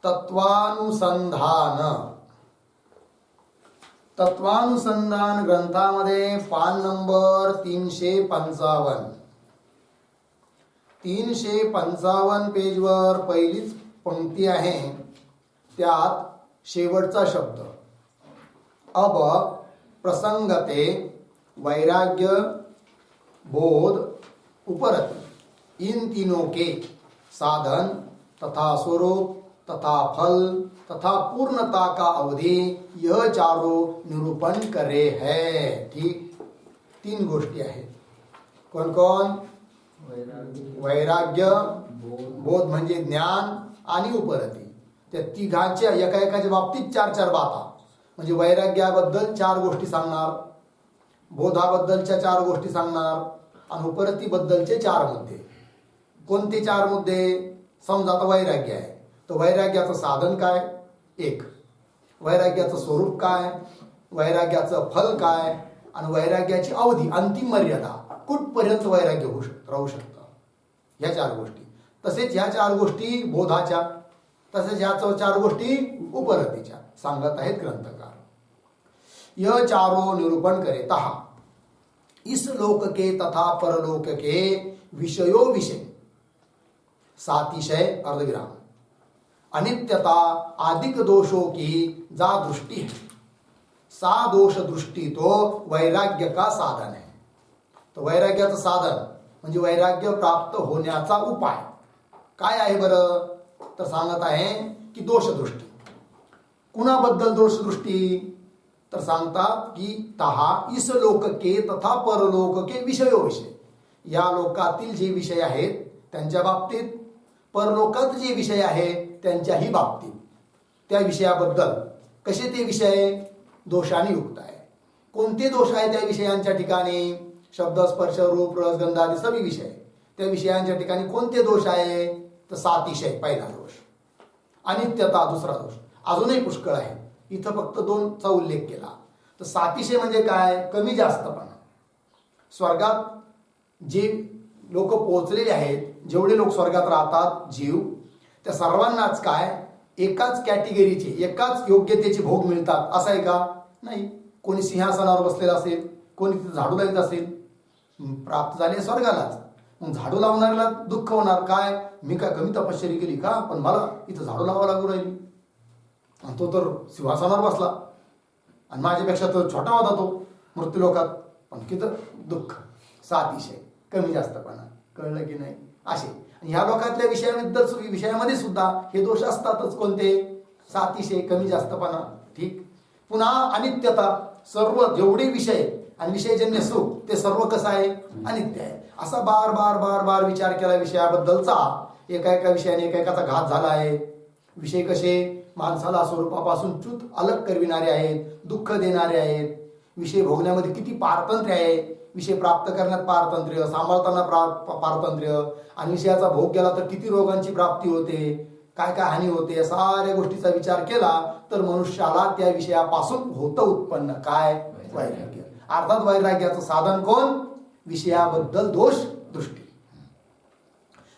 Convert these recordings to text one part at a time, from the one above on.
तत्वानुसंधान. तत्वानुसंधान ग्रंथामध्ये पान नंबर 355. 355 पेजवर पहिलीच पंक्ती आहे. त्यात शेवटचा शब्द अब प्रसंगते वैराग्य बोध उपरति इन तीनों के साधन तथा स्वरूप तथा फल तथा पूर्णता का अवधि यह चारों निरूपण करे है. ठीक, 3 गोष्टी आहेत. कोण कोण? वैराग्य बोध म्हणजे ज्ञान आणि उपरती. त्या तिघांच्या एका बाबतीत 4 बाता. म्हणजे वैराग्याबद्दल 4 गोष्टी सांगणार, बोधाबद्दलच्या 4 गोष्टी सांगणार आणि उपरतीबद्दलचे 4 मुद्दे. कोणते 4 मुद्दे? समजा आता वैराग्य आहे तर वैराग्याचं साधन काय 1, वैराग्याचं स्वरूप काय, वैराग्याचं फल काय आणि वैराग्याची अवधी अंतिम मर्यादा कुठपर्यंत वैराग्य होऊ राहू शकतं. ह्या 4 गोष्टी. तसेच ह्या 4 गोष्टी बोधाच्या, तसेच ह्या 4 गोष्टी उपरतीच्या सांगत आहेत ग्रंथकार. यह चारों निरूपण करे तहा इस लोक के तथा परलोक के विषयो विषय सातिशय अर्धविराम अनित्यता आदिक दोषों की जा दृष्टि है. सा दोष दृष्टि तो वैराग्य का साधन है. तो वैराग्याचं साधन म्हणजे वैराग्य प्राप्त होण्याचा उपाय काय आहे बरं? तर सांगत आहे की दोषदृष्टी. कुणाबद्दल दोषदृष्टी? तर सांगतात की तहा इस लोक के तथा परलोक के विषयो विषय. या लोकातील जे विषय आहेत त्यांच्या बाबतीत, परलोकात जे विषय आहेत त्यांच्याही बाबतीत, त्या विषयाबद्दल. कसे ते विषय? दोषाने युक्त आहे. कोणते दोष आहे त्या विषयांच्या ठिकाणी? शब्द स्पर्श रूप रस गंध आदी सगळे विषय. त्या विषयांच्या ठिकाणी कोणते दोष आहे? तर सातिशय पहिला दोष, अनित्यता दुसरा दोष. अजूनही पुष्कळ आहे, इथं फक्त 2चा उल्लेख केला. तर सातिशय म्हणजे काय? कमी जास्तपणा. स्वर्गात जे लोक पोहोचलेले आहेत, जेवढे लोक स्वर्गात राहतात जीव, त्या सर्वांनाच काय एकाच कॅटेगरीचे, एकाच योग्यतेचे भोग मिळतात असं आहे का? नाही. कोणी सिंहासनावर बसलेला असेल, कोणी तिथे झाडू लावत असेल, प्राप्त झाले स्वर्गालाच. मग झाडू लावणाऱ्याला दुःख होणार. काय, मी काय कमी तपश्चर्या केली का, पण मला इथं झाडू लावावं लागू राहिली. आणि तो तर सिंहासनावर बसला आणि माझ्यापेक्षा तो छोटा होता तो मृत्यूलोकात, पण किती दुःख. सातिशय, कमी जास्तपणा. कळलं की नाही? असे ह्या लोकातल्या विषयामध्ये सुद्धा हे दोष असतातच. कोणते? सातिशय, कमी जास्तपणा. ठीक. पुन्हा अनित्यता. सर्व जेवढे विषय आणि विषयजन्य सुख ते सर्व कसं आहे? अनित्य आहे. असा बार बार बार बार विचार केला विषयाबद्दलचा. एका विषयाने एकाचा घात झाला आहे. विषय कसे माणसाला स्वरूपापासून च्युत अलग करविणारे आहेत, दुःख देणारे आहेत. विषय भोगण्यामध्ये किती पारतंत्र्य आहे. विषय प्राप्त करण्यात पारतंत्र्य, सांभाळताना पारतंत्र्य, आणि विषयाचा भोग केला तर किती रोगांची प्राप्ती होते, काय काय हानी होते. साऱ्या गोष्टीचा विचार केला तर मनुष्याला त्या विषयापासून होतं उत्पन्न काय? वैराग्य. अर्थात वैराग्याचं साधन कोण? विषयाबद्दल दोष दृष्टी.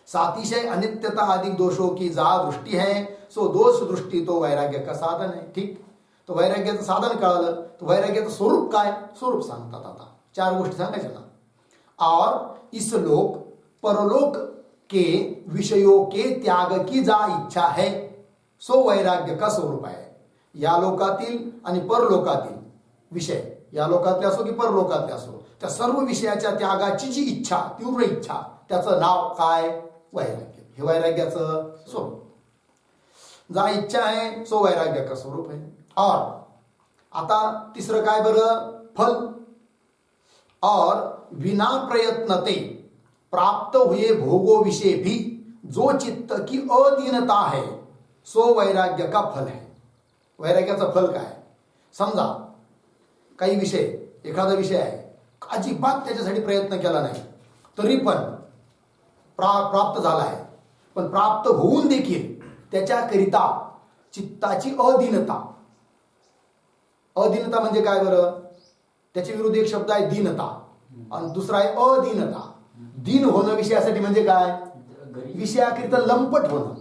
सातिशय अनित्यता आदि दोषों की जा दृष्टी है, सो दोष दृष्टी तो वैराग्य का साधन है. ठीक. तो वैराग्याचं साधन कळालं. तो वैराग्याचं स्वरूप काय? स्वरूप सांगतात. आता 4 गोष्टी सांगायच्या ना. और इस लोक परलोक के विषयों के त्याग की जा इच्छा है, सो वैराग्य का स्वरूप आहे. या लोकातील आणि परलोकातील विषय, या लोकातले असो की परलोकातले असो, त्या सर्व विषयाच्या त्यागाची जी इच्छा, तीव्र इच्छा, त्याचं नाव काय? वैराग्य. हे वैराग्याचं स्वरूप. जा इच्छा आहे सो वैराग्य का स्वरूप है. और आता तिसरं काय बरं? फल. और बिना प्रयत्नते प्राप्त हुए भोगों विषय भी जो चित्त की अधीनता है, सो वैराग्य का फल है. वैराग्याचं फल काय? समजा काही विषय, एखादा विषय आहे, अजिबात त्याच्यासाठी प्रयत्न केला नाही तरी पण प्राप्त झाला आहे, पण प्राप्त होऊन देखील त्याच्याकरिता चित्ताची अधीनता. अधीनता म्हणजे काय बरं? त्याच्या विरुद्ध एक शब्द आहे दीनता आणि दुसरा आहे अदीनता. दीन होणं विषयासाठी म्हणजे काय? विषयाकरिता लंपट होणं.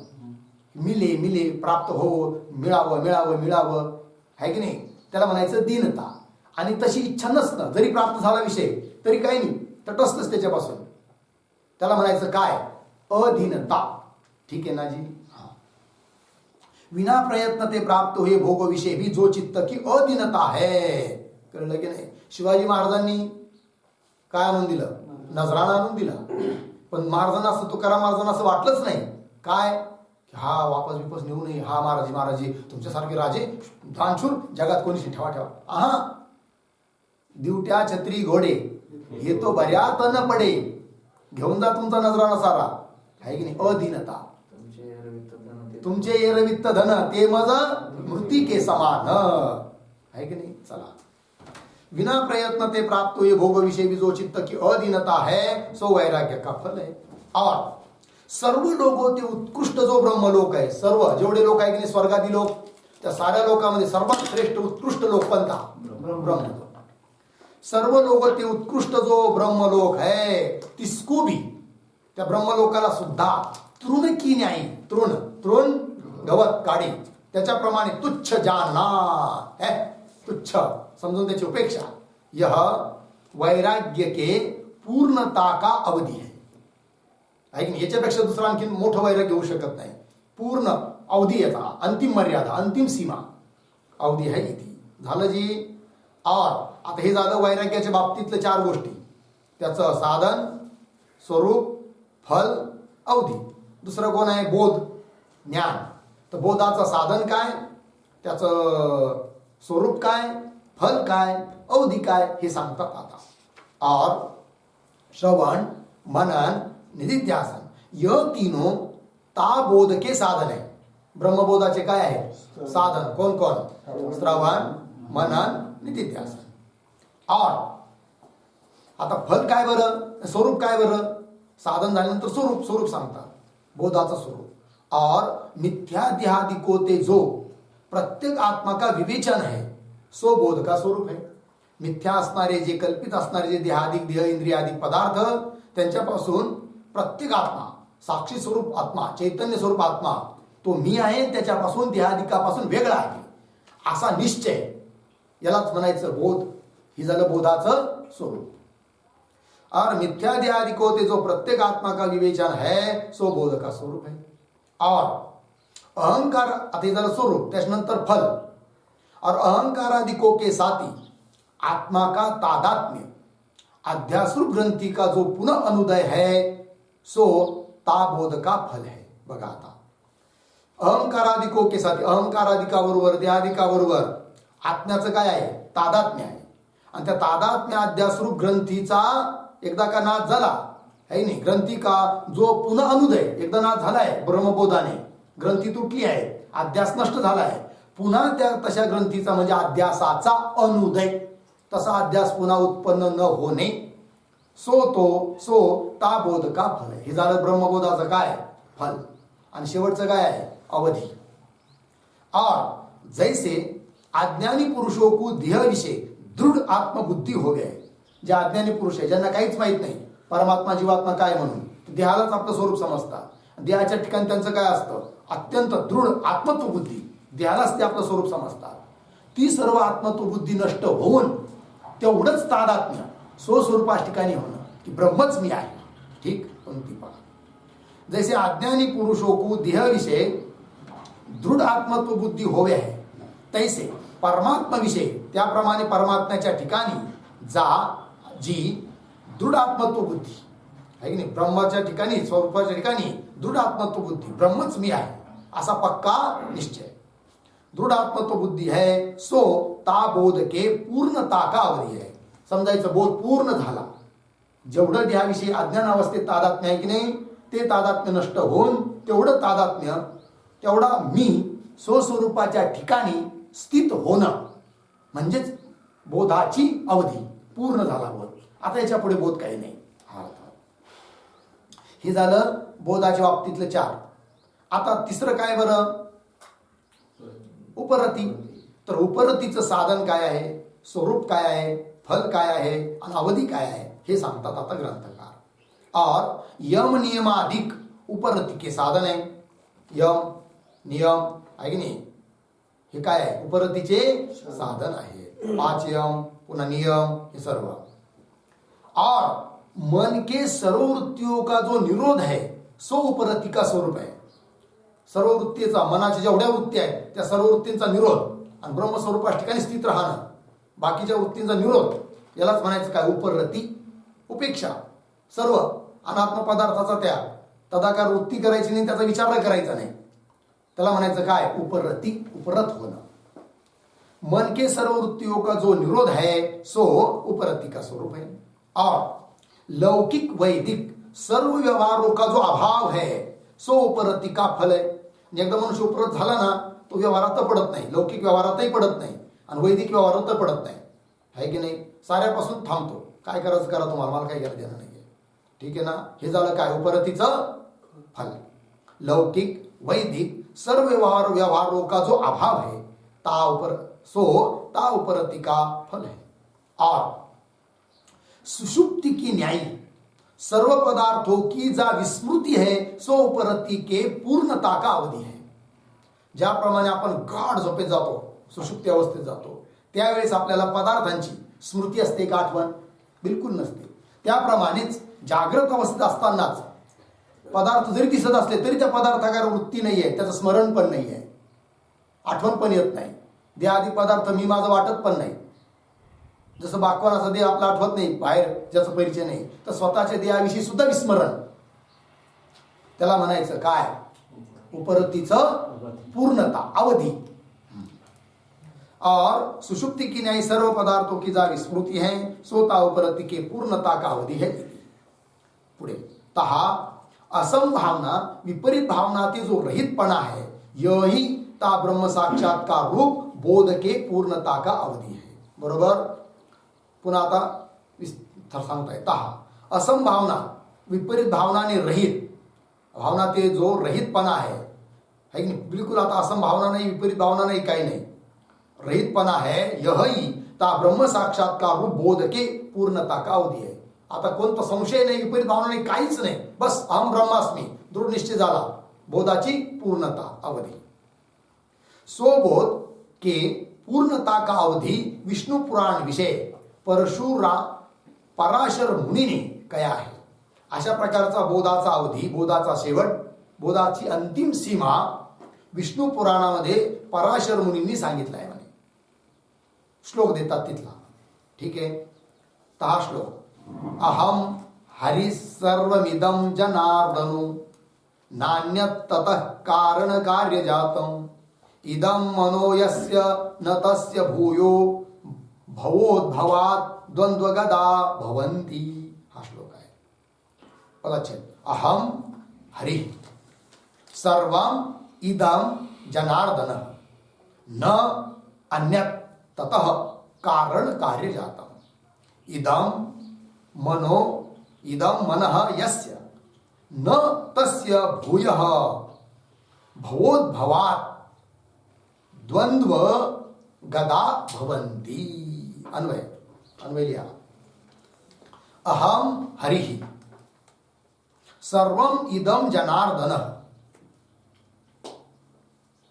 मिले मिले प्राप्त हो, मिळावं मिळावं मिळावं, आहे की नाही, त्याला म्हणायचं दीनता. आणि तशी इच्छा नसणं, जरी प्राप्त झाला विषय तरी काही नाही, तटस्थच त्याच्यापासून, त्याला म्हणायचं काय, अधीनता. ठीक आहे ना जी. हा. विना प्रयत्न ते प्राप्त होई भोग विषय भी जो चित्त की अधीनता है. कळलं की नाही. शिवाजी महाराजांनी काय आणून दिलं, नजराणा आणून दिला, पण महाराजांना असं, तुकाराम महाराजांना असं वाटलंच नाही काय, हा वापस विपस नेऊ नये, हा महाराजी महाराजी तुमच्यासारखे राजे दानशूर जगात कोणीशी ठेवा ठेवा. आहा, दिवट्या छत्री घोडे हे तो बऱ्यात न पडे, घेऊन जा तुमचा नजराणा सारा, आहे की नाही. अधीनता. तुमचे एरवित्त धन ते मज मृतिके समान, आहे की नाही. चला. विना प्रयत्न ते प्राप्त हुए भोग विषय भी जो चित्त की अधीनता है सो वैराग्य का फल है. और सर्व लोगों ते उत्कृष्ट जो ब्रह्मलोक आहे, सर्व जेवढे लोक आहे की नाही स्वर्गादी लोक, त्या साऱ्या लोकांमध्ये सर्वात श्रेष्ठ उत्कृष्ट लोक कोणता, ब्रह्मलोक. सर्व लोक ते उत्कृष्ट जो ब्रह्मलोक है तिसको भी, त्या ब्रह्मलोकाला सुद्धा तृण की न्यायी, तृण तृण गवत काडी त्याच्याप्रमाणे तुच्छ जानना है, तुच्छ समजून त्याची उपेक्षा. यह वैराग्य के पूर्णता का अवधी है. याच्यापेक्षा दुसरा आणखी मोठं वैराग्य होऊ शकत नाही. पूर्ण अवधी याचा, अंतिम मर्यादा, अंतिम सीमा अवधी आहे इथे. झालं जी. और आता हे झालं वैराग्याच्या बाबतीतलं चार गोष्टी, त्याचं साधन, स्वरूप, फल, अवधी. दुसरं कोण आहे, बोध, ज्ञान. तर बोधाचं साधन काय, त्याचं स्वरूप काय, फल काय, अवधी काय, हे सांगतात आता. और श्रवण, मनन, निधिध्यासन यह तीनों ताबोध के साधन है. ब्रह्मबोधाचे काय आहे साधन, कोण कोण, श्रवण, मनन, निधिध्यासन. और आता फल काय बरं, स्वरूप काय बरं, साधन झाल्यानंतर स्वरूप, स्वरूप सांगतात, बोधाचं स्वरूप. और मिथ्याध्यादि को ते जो प्रत्येक आत्मा का विवेचन है सो बोध का स्वरूप है. मिथ्या असणारे, जे कल्पित असणारे, जे देहादिक देह इंद्रियादिक पदार्थ, त्यांच्यापासून प्रत्येक आत्मा, साक्षी स्वरूप आत्मा, चैतन्य स्वरूप आत्मा, तो मी आहे, त्याच्यापासून देहादिकापासून वेगळा आहे असा निश्चय, यालाच म्हणायचं बोध. ही झालं बोधाचं स्वरूप. और मिथ्या देहादि को ते जो प्रत्येक आत्मा का विवेचन है सो बोध का स्वरूप है. और अहंकार, आता हे झालं स्वरूप, त्याच्यानंतर फल. और अहंकारादिकों के साथी आत्मा का तादात्म्य, अध्यासरूप ग्रंथी का जो पुनः अनुदय है सो ताबोध का फल है. बघा आता, अहंकारादिकों के साथी, अहंकारादिकाबरोबर देहादिकाबरोबर आत्म्याचं काय आहे, तादात्म्य आहे. आणि त्या तादात्म्य अध्यासरूप ग्रंथीचा एकदा का नाश झाला है नाही, ग्रंथी का जो पुन्हा अनुदय, एकदा नाश झालाय ब्रह्मबोधाने, ग्रंथी तुटली आहे, अध्यास नष्ट झाला आहे, पुन्हा त्या तशा ग्रंथीचा म्हणजे अध्यासाचा अनुदय, तसा अध्यास पुन्हा उत्पन्न न होणे, सो ताबोध का फल आहे. हे झालं ब्रह्मबोधाचं काय फल. आणि शेवटचं काय आहे, अवधी. और जैसे अज्ञानी पुरुषों को देह विषय दृढ आत्मबुद्धी हो गए. जे अज्ञानी पुरुष आहे, ज्यांना काहीच माहित नाही परमात्मा जीवात्मा काय म्हणून, देहालाच आपलं स्वरूप समजतात. देहाच्या ठिकाणी त्यांचं काय असतं, अत्यंत दृढ आत्मत्व बुद्धी, देहालाच ते आपलं स्वरूप समजतात. ती सर्व आत्मत्व बुद्धी नष्ट होऊन तेवढंच तादात्म्य स्वस्वरूपाच्या ठिकाणी होणं की ब्रह्मच मी आहे. ठीक, पंक्ती पहा. जैसे अज्ञानी पुरुषों को देह विषय दृढ आत्मत्व बुद्धी होवे आहे, तैसे परमात्मा विषय, त्याप्रमाणे परमात्म्याच्या ठिकाणी जी दृढ आत्मत्व बुद्धी आहे की नाही, ब्रह्माच्या ठिकाणी, स्वरूपाच्या ठिकाणी दृढ आत्मत्व बुद्धी, ब्रह्मच मी आहे असा पक्का निश्चय. दृढ आत्मत्व बुद्धी है सो ताबोध के पूर्णता का अवधी है. समजायचं बोध पूर्ण झाला, जेवढं देहाविषयी अज्ञान अवस्थेत तादात्म्य आहे की नाही, ते तादात्म्य नष्ट होऊन तेवढं तादात्म्य, तेवढा मी स्वस्वरूपाच्या ठिकाणी स्थित होणं, म्हणजेच बोधाची अवधी पूर्ण झाला बोध. आता याच्या पुढे बोध काही नाही. हे झालं बोधाच्या बाबतीतलं चार. आता तिसरं काय बरं, उपरती. तर उपरतीचं साधन काय आहे, स्वरूप काय आहे, फल काय आहे आणि अवधी काय आहे हे सांगतात आता ग्रंथकार. और यम नियमाधिक उपरती के साधन है. यम नियम आहे की नाही, हे काय आहे, उपरतीचे साधन आहे. 5 यम पुन्हा नियम हे सर्व. और मन के सर्व वृत्तियों का जो निरोध है सो उपरती का स्वरूप आहे. सर्व वृत्तीचा, मनाच्या जेवढ्या वृत्ती आहेत त्या सर्व वृत्तींचा निरोध आणि ब्रह्मस्वरूपा ठिकाणी स्थित राहणं, बाकीच्या वृत्तींचा निरोध, यालाच म्हणायचं काय, उपरती. उपेक्षा, सर्व अनात्म पदार्थाचा त्याग, तदाकार वृत्ती करायची नाही, त्याचा विचार करायचा नाही, त्याला म्हणायचं काय, उपरती, उपरत होणं. मन के सर्व वृत्तियों का जो निरोध है सो उपरती का स्वरूप है. और लौकिक वैदिक सर्व व्यवहारों का जो अभाव है सो उपरती का फल है. एकदा मनुष्य उपरत झाला ना, तो व्यवहारात पडत नाही, लौकिक व्यवहारातही पडत नाही आणि वैदिक व्यवहारात पडत नाही, आहे की नाही. साऱ्यापासून थांबतो, काय करायचं करा तुम्हाला, मला काही देणं नाहीये. ठीक आहे ना. हे झालं काय, उपरतीचं फल. लौकिक वैदिक सर्व व्यवहारों का जो अभाव है ता उपरती का फल है. और सुषुप्ति की न्यायी सर्व पदार्थों की जा विस्मृती है सो उपरती के पूर्णता का अवधी है. ज्याप्रमाणे आपण गाढ झोपेत जातो, सुषुप्ती अवस्थेत जातो, त्यावेळेस आपल्याला पदार्थांची स्मृती असते का, आठवण बिलकुल नसते. त्याप्रमाणेच जागृत अवस्थेत असतानाच पदार्थ जरी दिसत असले तरी त्या पदार्थाकार वृत्ती नाही आहे, त्याचं स्मरण पण नाही आहे, आठवण पण येत नाही. देहादी पदार्थ मी माझं वाटत पण नाही. जसं बागवानाचा देह आपला आठवत नाही, बाहेर ज्याचा परिचय नाही, तर स्वतःच्या देहाविषयी सुद्धा विस्मरण, त्याला म्हणायचं काय, उपरतीचं पूर्णता, अवधी. और सुषुप्ति की न्याय सर्व पदार्थों की जा विस्मृति है सोता उपरती के पूर्णता का अवधी है. पुढे तहा असंभावना विपरीत भावनाती जो रहितपणा है यही ता ब्रह्म साक्षात्कार रूप बोध के पूर्णता का अवधी है. बरोबर. पुन्हा आता सांगताय, तहा असंभावना विपरीत भावनाने रहित, भावना ते जो रहितपणा आहे की नाही, बिलकुल आता असंभावना नाही, विपरीत भावना नाही, काही नाही, रहितपणा है, यही ता ब्रह्म साक्षात्कार रूप बोध के पूर्णता का अवधी है. आता कोणता संशय नाही, विपरीत भावना नाही, काहीच नाही, बस अहम ब्रह्मास्मी दृढ निश्चय झाला, बोधाची पूर्णता अवधी. स्वबोध के पूर्णता का अवधी विष्णु पुराण विषय पराशर मुनीने कया आहे. अशा प्रकारचा बोधाचा अवधी, बोधाचा शेवट, बोधाची अंतिम सीमा विष्णू पुराणामध्ये पराशर मुनींनी सांगितलं आहे म्हणे. श्लोक देतात तिथला. ठीक आहे. हा श्लोक, अहम हरि सर्वमिदं जनार्दनो नान्यत् ततः कारण कार्य जातम इदं मनो यस्य न तस्य भूयो भवोद्भवात् द्वंद्वगदा भवन्ति. हा श्लोक आहे. पदच्छेद, अहम हरि सर्वम इदं जनार्दन न अन्यत् ततः कारण कार्य जातम इदं मनः यस्य न तस्य भूयः भवोद्भवात् द्वंद्व गदा भवन्ति. अन्वय लिहा. अहम हरि सर्वम इदम जनार्दन,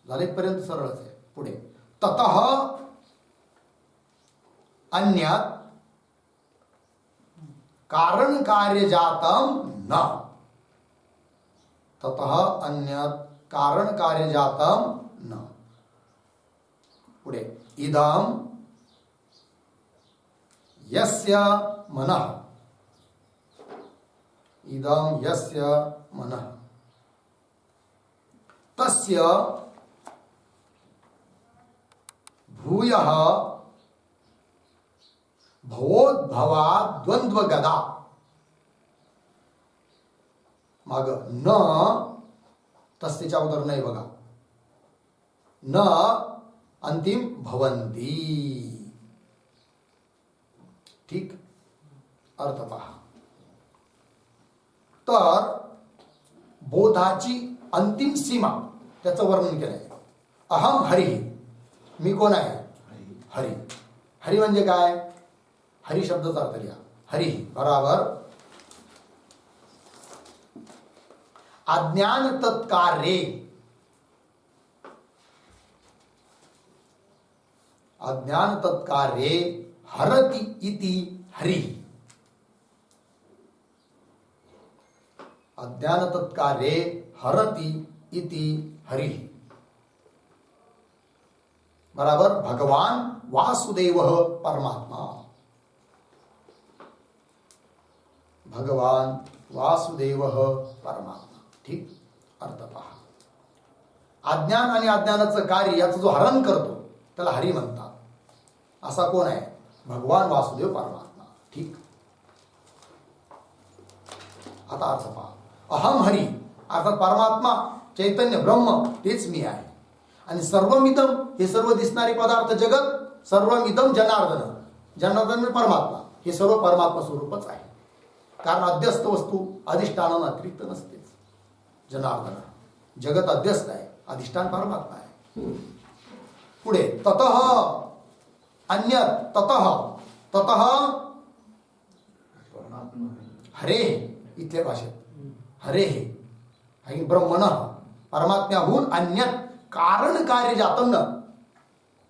झालेपर्यंत सरळच आहे. पुढे ततः अन्यत् कारण कार्य जातम न, ततः अन्यत् कारण कार्य जातम न. पुढे इदं यस्य मनः, इदं यस्य मनः तस्य भूयः भवोद्भवात् द्वंद्वगदा. माग न, तस्येच्या अगोदर नाही बघा, न अंतिम भवंती. ठीक. अर्थ पहा. तर बोधाची अंतिम सीमा त्याचं वर्णन केलंय. अहम हरि, मी कोण आहे, हरी. हरी म्हणजे काय, हरी शब्दाचा अर्थ लिहा. हरी बराबर अज्ञान तत्कार्ये अज्ञान तत्कार्ये हरति इति हरि। अज्ञान तत्कार्ये हरति इति हरि बराबर भगवान वासुदेव परमात्मा। भगवान वासुदेव परमात्मा। ठीक, अर्थ पहा। अज्ञान आणि अज्ञानाचं कार्य याचं जो हरण करतो त्याला हरी म्हणतात। असा कोण आहे? भगवान वासुदेव परमात्मा। ठीक, आता अर्थ पहा। अहम हरी अर्थात परमात्मा चैतन्य ब्रह्म तेच मी आहे। आणि सर्वमिदम हे सर्व दिसणारे पदार्थ जगत, सर्वमिदम जनार्दन, जनार्दन म्हणजे परमात्मा, हे सर्व परमात्मा स्वरूपच आहे। कारण अध्यस्त वस्तू अधिष्ठानानं अतिरिक्त नसतेच। जनार्दन जगत अध्यस्त आहे, अधिष्ठान परमात्मा आहे। पुढे ततः अन्यत, ततः ततः हरे इथल्या भाषेत हरे हे ब्रह्मणः परमात्म्याहून अन्यत कारण कार्य जातं न।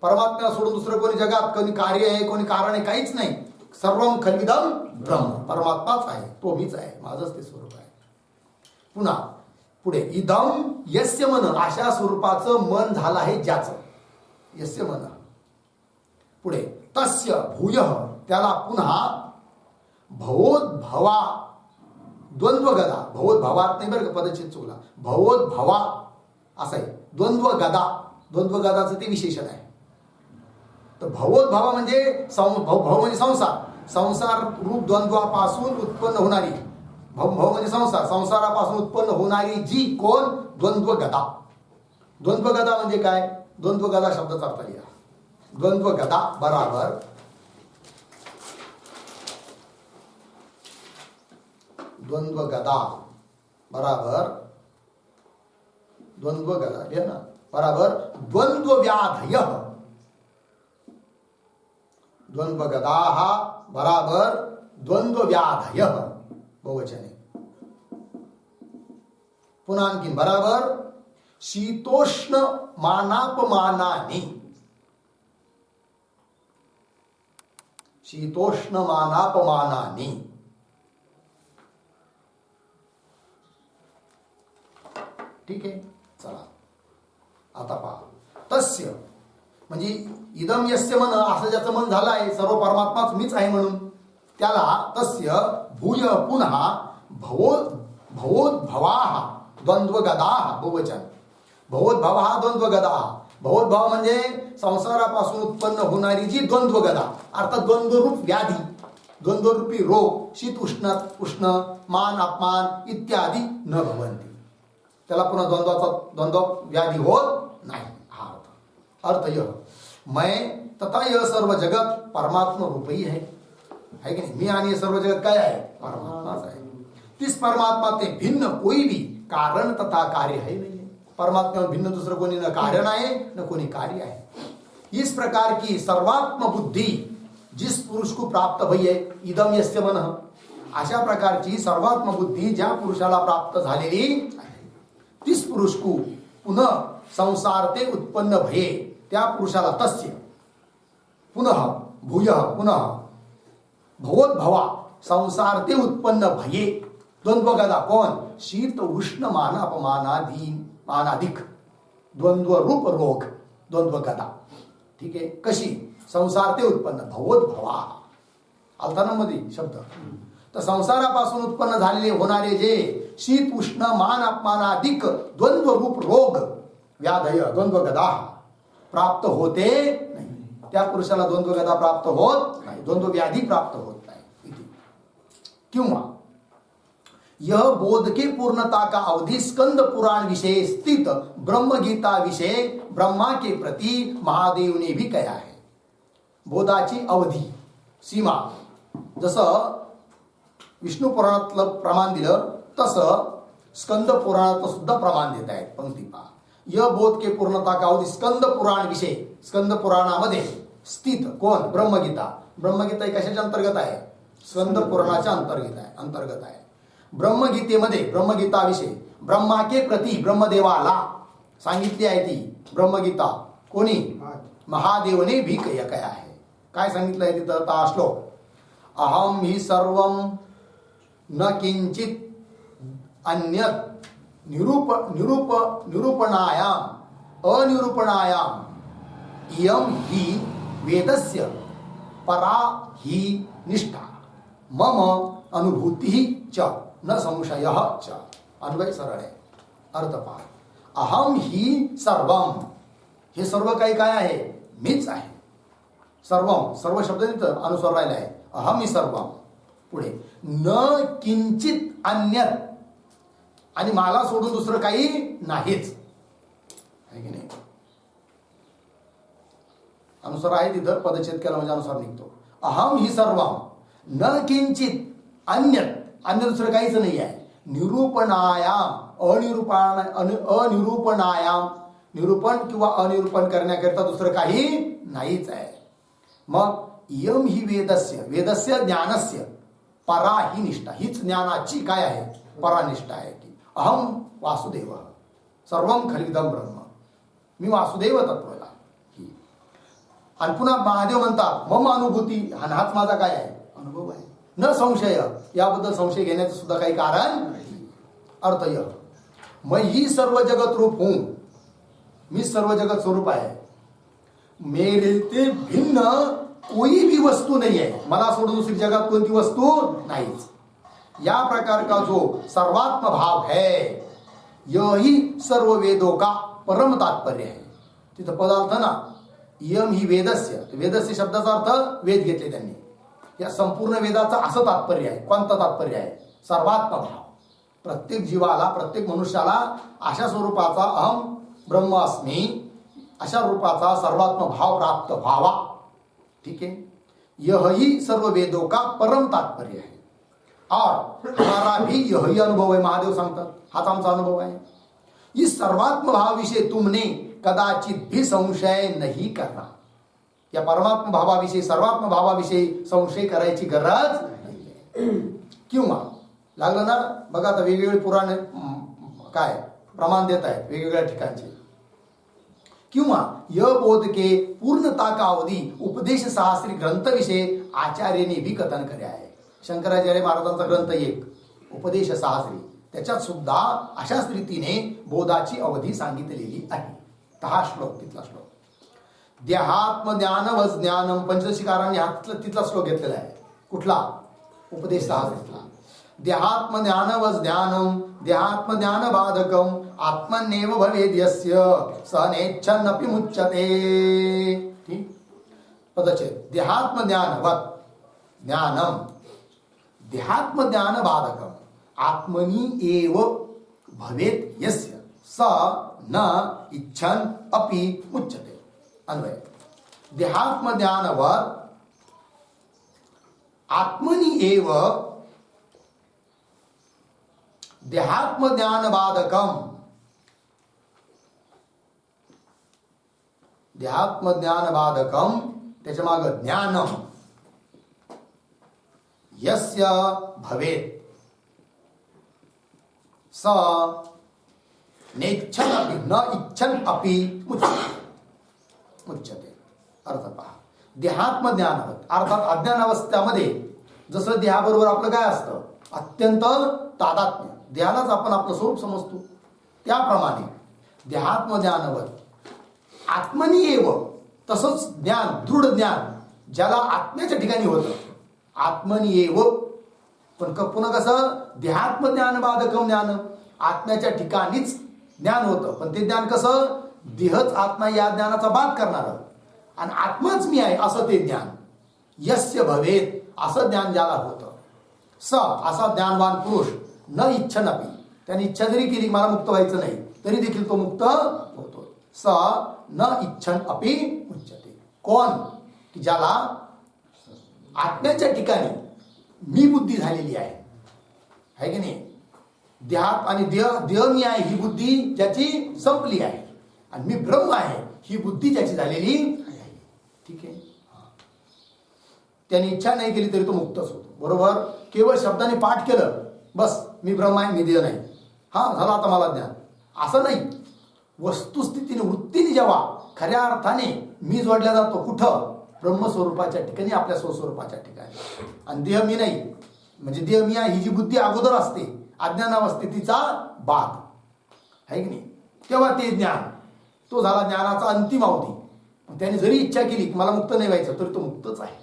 परमात्म्या सोडून दुसरं कोणी जगात कोणी कार्य आहे कोणी कारण आहे काहीच नाही। सर्वं खल्विदम ब्रह्म, परमात्माच आहे, तो मीच आहे, माझंच ते स्वरूप आहे। पुन्हा पुढे इदम यस्य मन, अशा स्वरूपाचं मन झालं आहे ज्याचं, यस्य मन। पुढे तस्य भूयः, त्याला पुन्हा भवोद्भवा द्वंद्व गदा, भवोद्भवात नाही बरं का, पदच्छेद चुकला, भवोद्भवा असं आहे। द्वंद्व गदा, द्वंद्व गदाचं ते विशेषण आहे। तर भवोद्भवा म्हणजे भव म्हणजे संसार, संसार रूप द्वंद्वापासून उत्पन्न होणारी, भव म्हणजे संसार, संसारापासून उत्पन्न होणारी जी कोण, द्वंद्व गदा। द्वंद्व गदा म्हणजे काय? द्वंद्व गदा शब्दाचा अर्थ लिहा। द्वंद्व गदा बराबर द्वंद्व गदा बराबर द्वंद्व गदा लिहा ना, बराबर द्वंद्व व्याधय। द्वंद्व गदाः बराबर द्वंद्व व्याधय बहुवचने। पुन्हा आणखी बराबर शीतोष्ण मानापमानानि, शीतोष्ण मानापमानानि। ठीक आहे, चला आता पहा। तस्य म्हणजे इदम यस्य मन, असं ज्याचं मन झालं आहे सर्व परमात्माच मीच आहे म्हणून, त्याला तस्य भूय पुन्हा भवोद्भवाः द्वंद्वगदाः बहुवचन। भवोद्भवाः द्वंद्वगदाः, भवोद्भव म्हणजे संसारापासून उत्पन्न होणारी जी द्वंद्वगदा, अर्थात द्वंद्वरूप व्याधी, द्वंद्वरूपी रोग, शीत उष्ण उष्ण, मान अपमान इत्यादी न भवन्ति, त्याला पुन्हा द्वंद्व व्याधी होत नाही। हा अर्थ यह मैं तथा यह सर्व जगत परमात्मा रूप ही है की नहीं? मी आणि सर्व जगत काय आहे? परमात्माच आहे। तिस परमात्मा ते भिन्न कोई भी कारण तथा कार्य है नहीं है। परमात्मा भिन्न दूसरा कोणी न कारण आहे न कोणी कार्य आहे। इस प्रकार की सर्वात्म बुद्धि जिस पुरुष को प्राप्त भई है, इदम यस्य मन, अशा प्रकारची सर्वात्म बुद्धी ज्या पुरुषाला प्राप्त झालेली आहे, तीस पुरुष को पुनः संसार ते उत्पन्न भये, त्या पुरुषाला तस्य पुनः भूय पुनः भवोद्भवा संसार ते उत्पन्न भये द्वंद्वगदा कोण? शीत उष्ण मान अपमानादी मानाधिक द्वंद्व रूप रोग द्वंद्वगदा। ठीक आहे, कशी? संसार ते उत्पन्न भवोद्भवा अल्थानामध्ये शब्द। तर संसारापासून उत्पन्न झालेले होणारे जे शीत उष्ण मान अपमानाधिक द्वंद्व रूप रोग व्याधय द्वंद्वगदा प्राप्त होते नाही, त्या पुरुषाला द्वंद्वगदा प्राप्त होत नाही, द्वंद्व व्याधी प्राप्त होत नाही। किंवा यह बोध के पूर्णता का अवधि स्कंद पुराण विषय स्थित ब्रह्म गीता विषय ब्रह्मा के प्रति महादेव ने भी कहा है। बोधाची अवधी सीमा जसं विष्णू पुराणातलं प्रमाण दिलं तसं स्कंद पुराणात सुद्धा प्रमाण देत आहेत। पंक्ती पहा, यह बोध के पूर्णता का अवधि स्कंद पुराण विषय, स्कंद पुराणामध्ये स्थित कोण? ब्रह्मगीता। ब्रह्मगीता कशाच्या अंतर्गत आहे? स्कंद पुराणाच्या अंतर्गत आहे। ब्रह्मगीतेमध्ये ब्रह्मगीता विषय ब्रह्मा के प्रति ब्रह्मदेवाला सांगितली आहे ती ब्रह्मगीता। कोणी? महादेवने भी एक आहे. काय सांगितलंय तिथं ता श्लोक, अहम हि सर्वम न किंचित अन्यत निरूपणायाम अनिरूपणायाम इयम ही वेदस्य परा ही निष्ठा मम अनुभूती च न संशयः च. अन्वय सरळ आहे. अर्थ पहा, अहम ही सर्वम, हे सर्व काही काय आहे? मीच आहे. सर्वम, सर्व शब्द तिथं अनुस्वार राहिला आहे. अहम ही सर्वम. पुढे न किंचित अन्यत, आणि मला सोडून दुसरं काही नाहीच आहे की नाही. अनुसार आहे तिथं, पदच्छेद केला म्हणजे अनुसार निघतो. अहम ही सर्वम न किंचित अन्यत, अन्य दुसरं काहीच नाही आहे. निरूपणायाम अनिरूपणायाम, निरूपण किंवा अनिरूपण करण्याकरिता दुसरं काही नाहीच आहे. मग इयम ही वेदस्य, वेदस्य ज्ञानस्य परा ही निष्ठा, हीच ज्ञानाची काय आहे? परानिष्ठा आहे की अहम वासुदेव सर्वम खलिदम ब्रह्म, मी वासुदेव तत्वला. आणि पुन्हा महादेव म्हणतात मम अनुभूती, आणि हाच माझा काय आहे? अनुभव आहे. न संशय, याबद्दल संशय घेण्याचं सुद्धा काही कारण नाही. अर्थ य मैं ही सर्व जगत रूप हूं, मी सर्व जगत स्वरूप आहे. मेरे ते भिन्न कोई भी वस्तू नहीं है, मला सोडून दुसरी जगात कोणती वस्तू नाहीच. या प्रकार का जो सर्वात्म भाव है यही सर्व वेदों का परम तात्पर्य है. तिथं पदार्थ ना, यम ही वेदस्य, वेदस्य शब्दाचा अर्थ वेद घेतले त्यांनी. या संपूर्ण वेदाचं असं तात्पर्य आहे. कोणतं तात्पर्य आहे? सर्वात्म भाव. प्रत्येक जीवाला, प्रत्येक मनुष्याला अशा स्वरूपाचा अहम ब्रह्म अस्मी, अशा रूपाचा सर्वात्म भाव प्राप्त व्हावा. ठीक है, यही सर्व वेदों का परम तात्पर्य है. और हमारा भी यही अनुभव है. महादेव सांगतात हाच आमचा अनुभव आहे. इस सर्वात्म भाव विषय तुमने कदाचित भी संशय नहीं करना. या परमात्म भावाविषयी, सर्वात्म भावाविषयी संशय करायची गरज नाही. किंवा लागलं ना, बघा आता वेगवेगळे पुराण काय प्रमाण देत आहेत वेगवेगळ्या ठिकाणचे. किंवा य बोध के पूर्णता का अवधी उपदेश शास्त्री ग्रंथ विषय आचार्याने भी कथन करे आहे. शंकराचार्य महाराजांचा ग्रंथ एक उपदेश शास्त्री, त्याच्यात सुद्धा अशाच रीतीने बोधाची अवधी सांगितलेली आहे. हा श्लोक, तिथला श्लोक. देहात्म ज्ञान व ज्ञानम, पंचदशीकारांनी हा तिथला श्लोक घेतलेला आहे. कुठला? उपदेश शास्त्रीतला. देहात्म ज्ञान व ज्ञानम देहात्म ज्ञान बाधकम आत्मन्येव भवेद यस्य स नेच्छन्नपि मुच्यते. ठीक, पदच्छेद. देहात्म ज्ञान व ज्ञानम देहात्म ज्ञान बाधकम आत्मनि एव भवेत यस्य स न इच्छन अपि मुच्यते. अन्वय, देहात्म ज्ञानवत आत्मनि एव देहात्म ज्ञान बाधकम, देहात्म ज्ञान बाधकम त्याच्या माग ज्ञानम यस्य भवेत स नेच्छन अपि न इच्छन अपि मुच्यते. अर्थ पहा, देहात्म ज्ञानवत अर्थात अज्ञानावस्थेमध्ये जसं देहाबरोबर आपलं काय असतं? अत्यंत तादात्म्य, देहालाच आपण आपलं स्वरूप समजतो. त्याप्रमाणे देहात्म ज्ञानवत आत्मनी एव, तसंच ज्ञान, दृढ ज्ञान ज्याला आत्म्याच्या ठिकाणी होतं. आत्मनी एव, पण पुन्हा कसं? देहात्म ज्ञान बाधकम ज्ञान, आत्म्याच्या ठिकाणीच ज्ञान होतं. पण ते ज्ञान कसं? देहच आत्मा या ज्ञानाचा बाध करणार, आणि आत्माच मी आहे असं ते ज्ञान. यस्य भवेत, असं ज्ञान ज्याला होतं. स, असा ज्ञानवान पुरुष न इच्छनपि, त्याने इच्छा जरी केली मला मुक्त व्हायचं नाही तरी देखील तो मुक्त होतो. स न इच्छन अपि मुच्यते. कोण? की ज्याला आत्म्याच्या ठिकाणी मी बुद्धी झालेली आहे की नाही? देहात आणि देह मी आहे ही बुद्धी ज्याची संपली आहे, आणि मी ब्रह्म आहे ही बुद्धी ज्याची झालेली आहे. ठीक आहे, त्याने इच्छा नाही केली तरी तो मुक्तच होतो. बरोबर, केवळ शब्दाने पाठ केलं बस मी ब्रह्म आहे, मी देह नाही, हा झाला आता मला ज्ञान, असं नाही. वस्तुस्थितीने, वृत्तीने जेव्हा खऱ्या अर्थाने मी जोडला जातो कुठं? ब्रह्मस्वरूपाच्या ठिकाणी, आपल्या स्वस्वरूपाच्या ठिकाणी. आणि देह मी नाही, म्हणजे देह मी आहे ही जी बुद्धी अगोदर असते अज्ञानावस्थेतीचा बाद आहे की नाही, तेव्हा ते ज्ञान, तो झाला ज्ञानाचा अंतिम अवधी. त्याने जरी इच्छा केली की मला मुक्त नाही व्हायचं तरी तो मुक्तच आहे.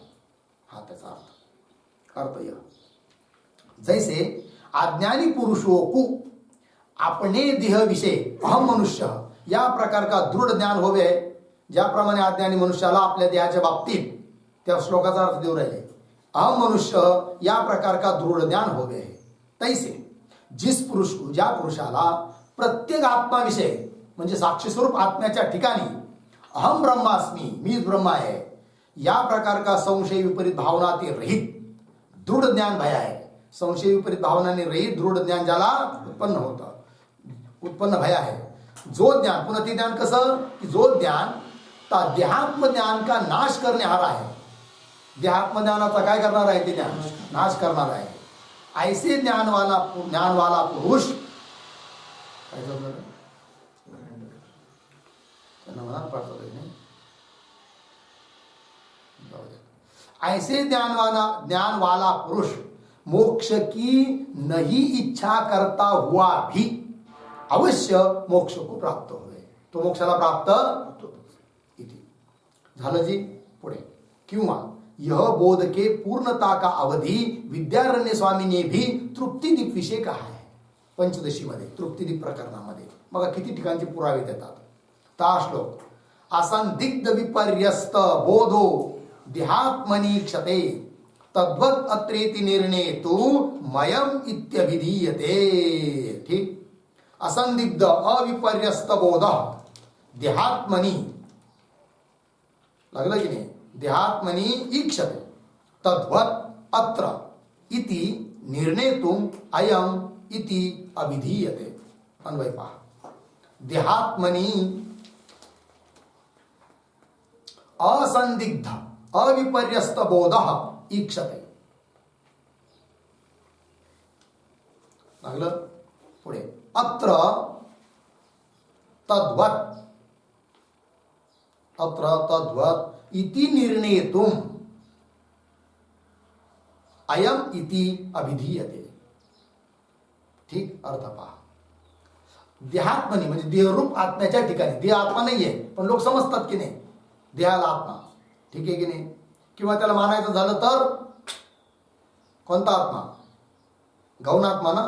हा त्याचा अर्थ या. जैसे अज्ञानी पुरुषो को अपने देह विषय अहम मनुष्य या प्रकार का दृढ ज्ञान होवे. ज्याप्रमाणे अज्ञानी मनुष्याला आपल्या देहाच्या बाबतीत, त्या श्लोकाचा अर्थ देऊ राहिले, अहम मनुष्य या प्रकार का दृढ ज्ञान होवे है, तैसे जिस पुरुष को, ज्या पुरुषाला प्रत्येक आत्माविषय म्हणजे साक्षी स्वरूप आत्म्याच्या ठिकाणी अहम ब्रह्मास्मी, मीच ब्रह्मा आहे, या प्रकार का संशय विपरीत भावना ते रहित दृढ ज्ञान भया है. संशय विपरीत भावनाने रहित दृढ ज्ञान ज्याला उत्पन्न भया है. जो ज्ञान, पुन्हा ते ज्ञान कसं की जो ज्ञान देहात्म ज्ञान का नाश करणारा आहे. देहात्म ज्ञानाचा काय करणार आहे? ते ज्ञान नाश करणार आहे. ऐसे ज्ञानवाला पुरुष काय ऐसे ज्ञान वाला पुरुष मोक्ष की नहीं इच्छा करता हुआ भी अवश्य मोक्ष को प्राप्त होवे. तो मोक्षाला प्राप्त होतो. झालं जी. पुढे किंवा यह बोध के पूर्णता का अवधि विद्यारण्य स्वामी ने भी तृप्तिदीप विषय कहा है. पंचदशी मध्ये तृप्तिदीप प्रकरणामध्ये बघा किती ठिकाणचे पुरावे देतात. ता श्लोक असंदिग्ध विपर्यस्त बोधो देहात्मनि क्षते तद्वत अत्रेति निर्णय तू मयम इत्यभिधीयते. ठीक. असंदिग्ध अविपर्यस्त बोध देहात्मनि, लागलं की नाही, देहात्मनि ईक्षते तद्वत अत्र इति निर्णेतुम अयम इति अभिधीयते. अन्वय पहा. देहात्मनि असंदिग्ध अविपर्यस्त बोध ईक्षते. लागलं. पुढे अत्र तद्वत इति निर्णेतुम अयम इति अभिधीयते. ठीक. अर्थ पहा. देहात्मनी म्हणजे देहरूप आत्म्याच्या ठिकाणी, देह आत्मा नाहीये पण लोक समजतात की नाही देहाला आत्मा. ठीक आहे की नाही. किंवा त्याला मानायचं झालं तर कोणता आत्मा? गौणात्मा ना.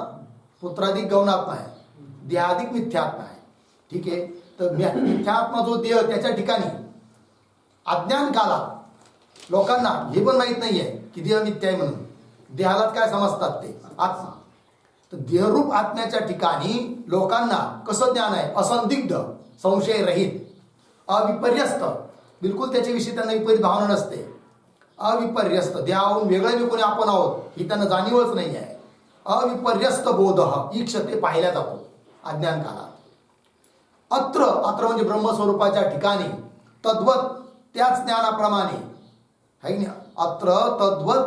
पुत्राधिक गौणात्मा आहे, देहाधिक मिथ्यात्मा आहे. ठीक आहे. तर मिथ्यात्मा जो देह त्याच्या ठिकाणी अज्ञान कालात लोकांना हे पण माहित नाहीये की देह मिथ्या आहे म्हणून. देहालाच काय समजतात ते आत्मा. तर देहरूप आत्म्याच्या ठिकाणी लोकांना कसं ज्ञान आहे? असंदिग्ध, संशय रहित, अविपर्यस्त, बिलकुल त्याच्याविषयी त्यांना विपरीत भावना नसते. अविपर्यस्त, देहाहून वेगळे कोणी आपण आहोत ही त्यांना जाणीवच नाही आहे. अविपर्यस्त बोध ईक्षते पाहिला जातो अज्ञान काळात. अत्र म्हणजे ब्रह्मस्वरूपाच्या ठिकाणी तद्वत त्याच ज्ञानाप्रमाणे है की नाही. अत्र तद्वत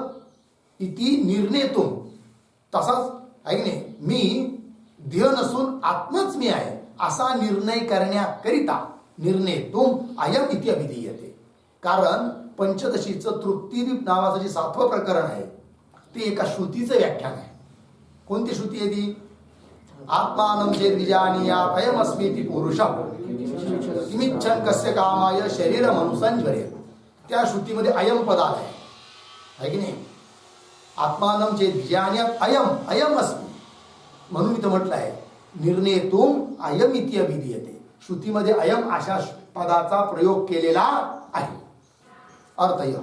इति निर्णेतून तसाच आहे की नाही, मी देह नसून आत्माच मी आहे असा निर्णय करण्याकरिता निर्णेतून अयम इति अभिधीयते. कारण पंचदशीचं तृप्तिदीप नावाचं जे 7वं प्रकरण आहे ते एका श्रुतीचं व्याख्यान आहे. कोणती श्रुती आहे ती? आत्मानं चेत् विजानीयात् अयमस्मीति पुरुषः किमिच्छन् कस्य कामाय शरीरम अनुसंजरेत्. त्या श्रुतीमध्ये अयम पद आलाय आहे की नाही. आत्मानं चेत् विजानीयात् अयम अस्मि म्हणून इथं म्हटलं आहे निर्णेतुम अयम इति अभिधीयते. श्रुतीमध्ये अयम अशा पदाचा प्रयोग केलेला आहे. अर्थ यह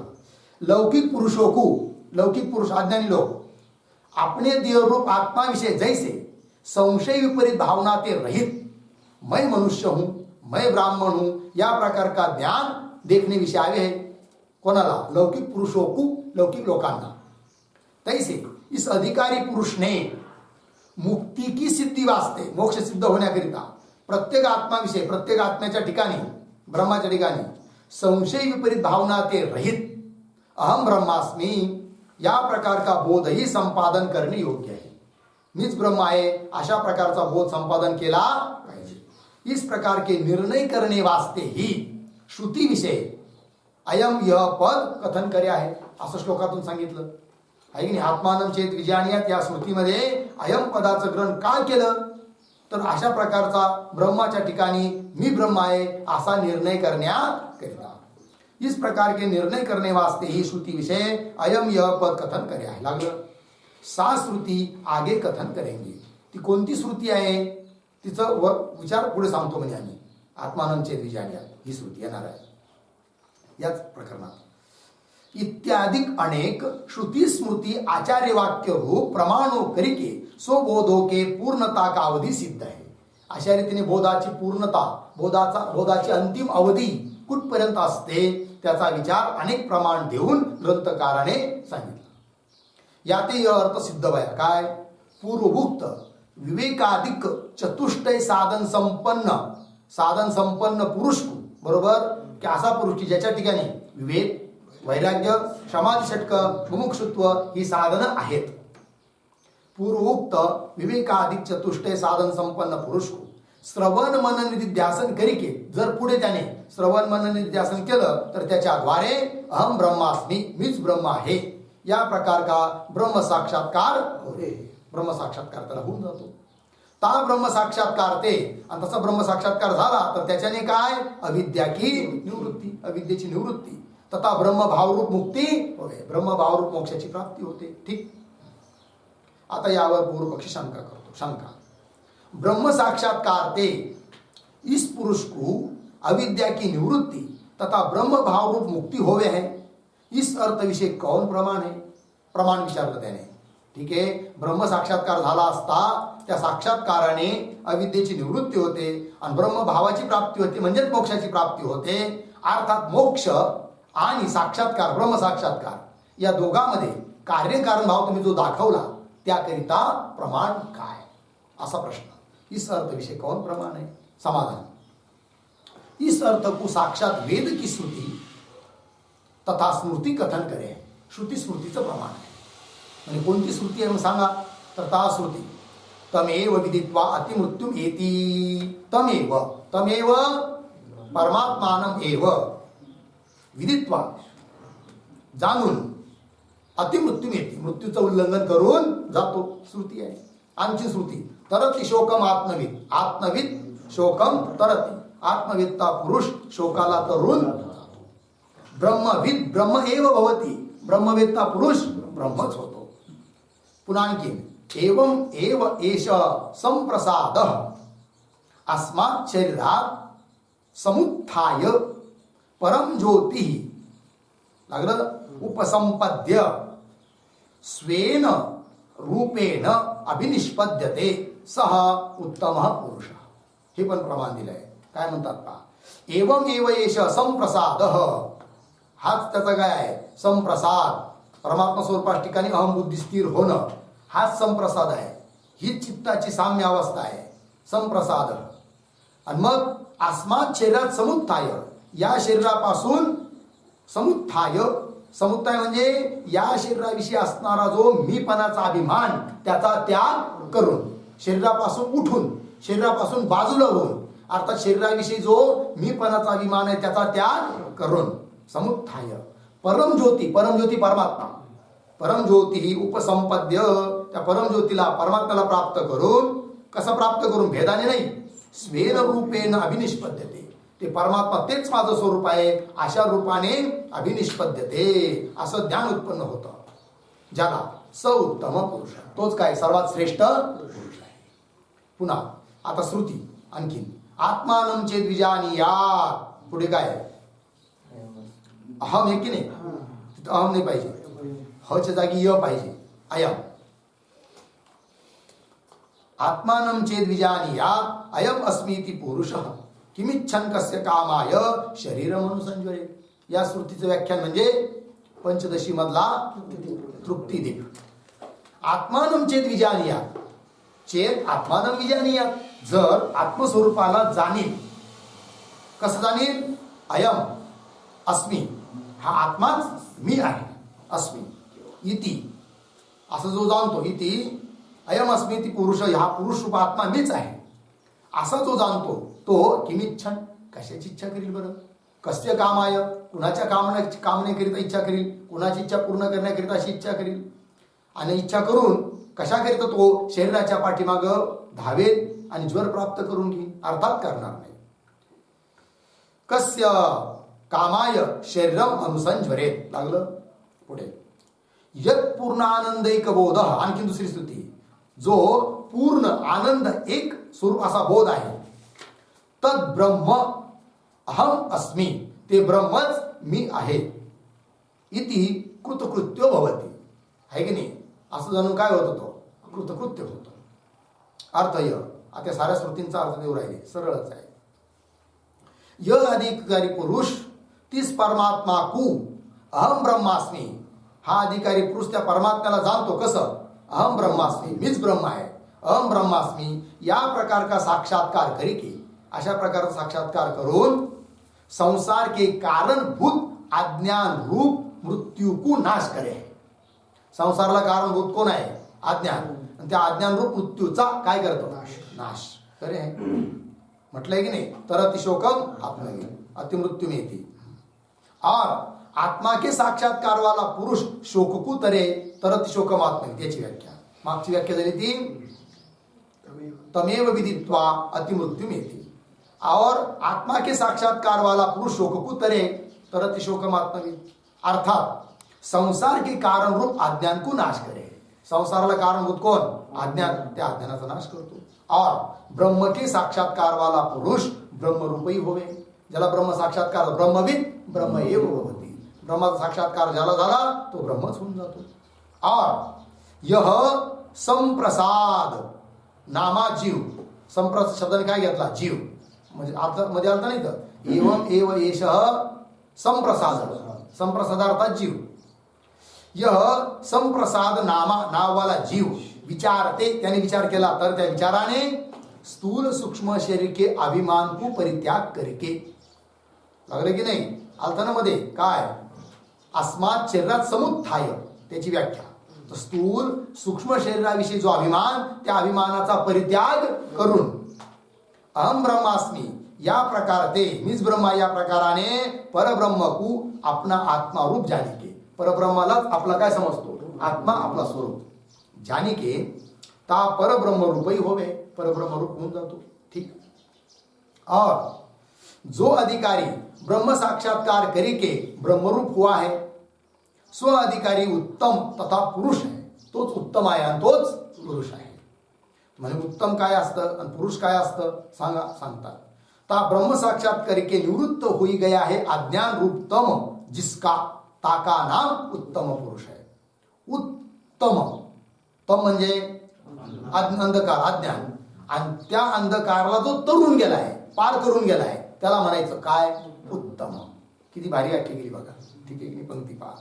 लौकिक पुरुषों को, लौकिक पुरुष अज्ञानी लोग अपने देहरूप आत्मा विषय जैसे संशय विपरीत भावना ते रहित मैं मनुष्य हूं, मैं ब्राह्मण हूं या प्रकार का ज्ञान देखने विषय आवे है. कोणाला? लौकिक पुरुषों को, लौकिक लोकांना. तैसे इस अधिकारी पुरुष ने मुक्ती की सिद्धी वास्ते, मोक्ष सिद्ध होण्याकरिता प्रत्येक आत्माविषयी, प्रत्येक आत्म्याच्या ठिकाणी, ब्रह्माच्या ठिकाणी संशय विपरीत भावना ते रहित अहम ब्रह्मास्मि या प्रकार का बोध ही संपादन करणे योग्य है. मीच ब्रह्म आहे अशा प्रकारचा बोध संपादन केला पाहिजे. इस प्रकार के निर्णय करने वास्ते ही श्रुतीविषयी अयम यह पद कथन करे आहे असं श्लोकातून सांगितलं आहे की नाही. आत्मानं चेत विजानीयात या स्मृतीमध्ये अयम पदाचं ग्रहण का केलं तर अशा प्रकारचा ब्रह्माच्या ठिकाणी मी ब्रह्म आहे असा निर्णय करण्याकरिता. इस प्रकार के निर्णय करने वास्ते ही श्रुति विषय अयम यह पद कथन करे आहे लागलं. 7 श्रुती आगे कथन करेंगे. ती कोणती श्रुती आहे तिचं विचार पुढे सांगतो म्हणजे आम्ही. आत्मानं चेत विजानीयात ही श्रुती येणार आहे याच प्रकरणात. इत्यादिक अनेक श्रुति स्मृति आचार्य वाक्य रूप प्रमाणों करिके सो बोधो के पूर्णता का अवधि सिद्ध है. अशा रीतीने बोधाची पूर्णता बोधाची अंतिम अवधी कुठपर्यंत असते त्याचा विचार अनेक प्रमाण देऊन ग्रंथकाराने सांगितला. याते अर्थ सिद्ध व्हाय काय पूर्वभुक्त विवेकाधिक चतुष्टय साधन संपन्न पुरुष बरोबर की असा पुरुष की ज्याच्या ठिकाणी विवेक वैराग्य समाधी षटक मुमुक्षुत्व ही साधनं आहेत. पूर्वोक्त विवेकाधिक चतुष्टय साधन संपन्न पुरुष को श्रवण मनन निध्यासन करिके जर पुढे त्याने श्रवण मनन निध्यासन केलं तर त्याच्याद्वारे अहम ब्रह्मास्मी मीच ब्रह्म आहे या प्रकार का ब्रह्म साक्षात्कार होते. ब्रह्म साक्षात्कार त्याला होऊन जातो. ता ब्रह्म साक्षात्कार ते आणि तसा ब्रह्म साक्षात्कार झाला तर त्याच्याने काय अविद्या की निवृत्ती अविद्येची निवृत्ती तथा ब्रह्म भावरूप मुक्ती होते. ब्रह्म भावरूप मोक्षाची प्राप्ती होते. ठीक. आता यावर पूर्व पक्षी शंका करतो. शंका ब्रह्म साक्षात्कार ते इस पुरुष को अविद्या की निवृत्ति तथा ब्रह्म भावरूप मुक्ती होवे है. इस अर्थ विषय कौन प्रमाण है. प्रमाण विचारलं त्याने. ठीक आहे. ब्रह्म साक्षात्कार झाला असता त्या साक्षात्काराने अविद्येची निवृत्ती होते आणि ब्रह्म भावाची प्राप्ती होते म्हणजेच मोक्षाची प्राप्ती होते. अर्थात मोक्ष आणि साक्षात्कार ब्रह्म साक्षात्कार या दोघांमध्ये कार्यकारण भाव तुम्ही जो दाखवला त्याकरिता प्रमाण काय असा प्रश्न. इस अर्थ विषय कौन प्रमाण है. समाधान इस अर्थ को साक्षात वेद की श्रुति तथा स्मृति कथन करे. श्रुती स्मृतीचं प्रमाण आहे. म्हणजे कोणती श्रुती आहे मग सांगा तर ता श्रुती तमेव विदित्वा अतिमृत्युम येती. तमेव परमात्मानं एव विदित्वा जाणून अतिमृत्यू येते मृत्यूचं उल्लंघन करून जातो. श्रुती आहे. आमची श्रुती तरती शोकम आत्मविद शोकम तरती. आत्मविद्ता पुरुष शोकाला तरून जातो. ब्रह्मविद ब्रह्म एव भवती. ब्रह्मवेत्ता पुरुष ब्रह्मच होतो. पुन्हा आणखी एवं एव एष संप्रसाद अस्मात् शरीरात समुत्थाय परम ज्योति लागलं उपसंपद्य स्वेन रूपेण अभिनिष्पद्यते सह उत्तम पुरुष. हे पण प्रमाण दिलंय. काय म्हणतात का एवं एव एष संप्रसाद. हाच त्याचा काय आहे संप्रसाद. परमात्मा स्वरूपाच्या ठिकाणी अहम बुद्धी स्थिर होणं हाच संप्रसाद आहे. ही चित्ताची साम्य अवस्था आहे संप्रसाद. आणि मग अस्मात् शरीरात समुत्थाय या शरीरापासून समुत्थाय म्हणजे या शरीराविषयी असणारा जो मीपणाचा अभिमान त्याचा त्याग करून शरीरापासून उठून शरीरापासून बाजूला होऊन अर्थात शरीराविषयी जो मीपणाचा अभिमान आहे त्याचा त्याग करून समुत्थाय परमज्योती परमात्मा परमज्योती ही उपसंपद्य त्या परमज्योतीला परमात्म्याला प्राप्त करून कसं प्राप्त करून भेदाने नाही स्वेन रूपेण अभिनिष्पद्यते. ते परमात्मा तेच माझं स्वरूप आहे अशा रूपाने अभिनिष्पद्यते असं ज्ञान उत्पन्न होतं ज्याला स उत्तम पुरुष तोच काय सर्वात श्रेष्ठ पुरुष आहे. पुन्हा आता श्रुती आणखीन आत्मानं चेद विजानीयात. पुढे काय अहम आहे की नाही तिथं अहम नाही पाहिजे. हच्या जागी य पाहिजे. अयम आत्मानं चेद विजानीयात अयम अस्मीति पुरुषः किमिच्छन् कस्य कामाय शरीरमनुसंजरे. या श्रुतीचं व्याख्यान म्हणजे पंचदशी मधला तृप्तिदीप. आत्मानं चेद विजानीयात चेत आत्मानं विजानीयात. जर आत्मस्वरूपाला जाणील कसं जाणील अयम अस्मी हा आत्माच मी आहे अस्मी इति असं जो जाणतो इति अयम अस्मी ती पुरुष हा पुरुष रूप आत्मा मीच आहे असा जो जाणतो तो किमिच्छन कशाची इच्छा करील बरं कस्य कामाय, कुणाच्या कामनेकरिता इच्छा करील, कुणाची इच्छा पूर्ण करण्याकरिता अशी इच्छा करील. आणि इच्छा करून कशाकरिता तो शरीराच्या पाठीमागं धावेल आणि ज्वर प्राप्त करून घेईल, अर्थात करणार नाही. कस्य कामाय शरीरम अनुसंज्वरेत. लागलं पुढे, यत पूर्ण आनंदैक बोध. आणखी दुसरी स्तुती, जो पूर्ण आनंद एक स्वरूप असा बोध आहे. तद ब्रह्म अहम अस्मि. ते ब्रह्मच मी आहे. इति कृतकृत्यो भवती. आहे की नाही, असं जाणून काय होत होतो, कृतकृत्य होतो. अर्थ य. आता साऱ्या श्रुतींचा अर्थ देऊ राहिले, सरळच आहे. य अधिकारी पुरुष तीस परमात्मा कु अहम ब्रह्मास्मी. हा अधिकारी पुरुष त्या परमात्म्याला जाणतो. कसं, अहम ब्रह्मास्मी, मीच ब्रह्म आहे, अहम ब्रह्मास्मी. या प्रकार का साक्षात्कार करी की, अशा प्रकारचा साक्षात्कार करून संसार के कारणभूत अज्ञान रूप मृत्यू को नाश करे. संसाराला कारणभूत कोण आहे, अज्ञान. आणि त्या अज्ञान रूप मृत्यूचा काय करतो, नाश करे. म्हटलंय की नाही, तर अतिशोकम आत्मविद, अतिमृत्यू में थी. और आत्मा के साक्षात्कार वाला पुरुष शोक को तरे, तर अतिशोकम आत्मविद. याची व्याख्या, मागची व्याख्या झाली ती तमेव विदित्वा अतिमृत्यू में थी. और आत्मा के साक्षात्कार वाला पुरुष शोक को तरे, तर अतिशोकम आत्मविद. अर्थात संसार के कारण रूप अज्ञान को नाश करे. संसाराला कारणभूत कोण, अज्ञान. त्या अज्ञानाचा नाश करतो. और ब्रह्म के साक्षात्कार वाला पुरुष ब्रह्मरूपी होवे. ज्याला ब्रह्म साक्षात्कार, ब्रह्मविद ब्रह्म एव भवती. ब्रह्माचा साक्षात्कार ज्याला झाला तो ब्रह्मच होऊन जातो. और यह संप्रसाद नामा जीव. संप्रसाद शब्दाने काय घेतला, जीव. म्हणजे अर्थ मध्ये अर्थ नाही तर एवं एव एषः संप्रसाद. संप्रसाद अर्थात जीव. यह संप्रसाद नामा, नाववाला जीव विचारते, त्याने विचार केला तर त्या विचाराने स्थूल सूक्ष्म शरीर के अभिमान को परित्याग करके. लागले की नाही, अर्थामध्ये काय, अस्मात शरीरात समुत्थाय, त्याची व्याख्या. तर स्थूल सूक्ष्म शरीराविषयी जो अभिमान, त्या अभिमानाचा परित्याग करून अहम ब्रह्मास्मी या प्रकार ते, मीच ब्रह्मा या प्रकाराने परब्रह्म को अपना आत्मा रूप जाने के. परब्रह्मालाच आपला काय समजतो, आत्मा आपला स्वरूप जाने के ता परब्रह्म रूपही होवे. परब्रह्म रूप होऊन जातो. ठीक. और जो अधिकारी ब्रह्म साक्षात्कार करी के ब्रह्मरूप हुआ है, स्व अधिकारी उत्तम तथा पुरुष है. तोच उत्तम आहे आणि तोच पुरुष आहे. म्हणजे उत्तम काय असतं आणि पुरुष काय असतं सांगतात. ता ब्रह्म साक्षात्कार के निवृत्त हुई गया है अज्ञान रूप तम, जिसका ताका नाम उत्तम पुरुष है. उत्तम, तम म्हणजे अंधकार, अज्ञान. आणि त्या अंधकाराला जो तरुण गेलाय, पार करून गेलाय, त्याला म्हणायचं काय, उत्तम. किती भारी व्याख्या केली बघा. ठीक आहे, पंक्ती पहा.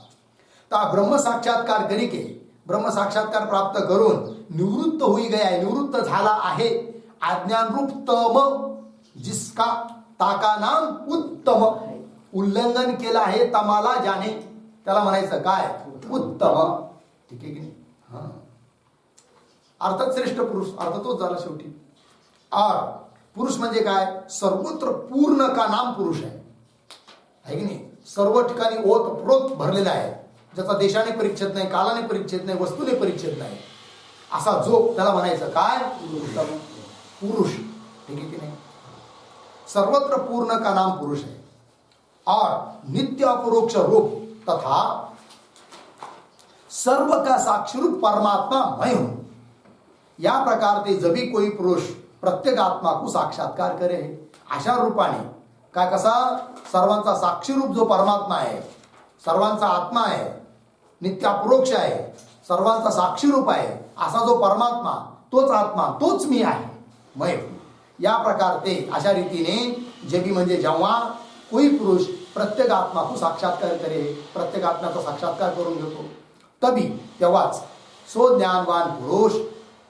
ता ब्रह्म साक्षात्कार करी के, ब्रह्म साक्षात्कार प्राप्त करून निवृत्त होई गया, निवृत्त झाला आहे अज्ञान रूप तम, जिसका ताका नाम उत्तम. उल्लंघन केलं आहे तमाला जाणे, त्याला म्हणायचं काय, उत्तम. ठीक आहे की नाही. हा, अर्थात श्रेष्ठ पुरुष, अर्थ तोच झाला शेवटी. और पुरुष म्हणजे काय, सर्वत्र पूर्ण का नाम पुरुष आहे की नाही. सर्व ठिकाणी ओतप्रोत भरलेला आहे, ज्याचा देशाने परिच्छेद नाही, कालाने परिच्छेद नाही, वस्तूने परिच्छेद नाही, असा जो, त्याला म्हणायचं काय, उत्तम पुरुष. ठीक आहे की नाही. सर्वत्र पूर्ण का नाम पुरुष है. और नित्य अपरोक्ष रूप तथा सर्व का साक्षी रूप परमात्मा मैं हूं. या प्रकार ते जबी कोई पुरुष प्रत्येक आत्मा को साक्षात्कार करे, अशा रूपाने काय, कसा, सर्वांचा साक्षी रूप जो परमात्मा आहे, सर्वांचा आत्मा आहे, नित्य अपरोक्ष आहे, सर्वांचा साक्षी रूप आहे, असा जो परमात्मा, तोच आत्मा, तोच मी आहे, मैं. या प्रकार ते, अशा रीतीने जबी म्हणजे जेव्हा कोई पुरुष प्रत्येक आत्मा को साक्षात्कार करे, प्रत्येक आत्म्याचा साक्षात्कार करून घेतो, तभी तेव्हाच सो ज्ञानवान पुरुष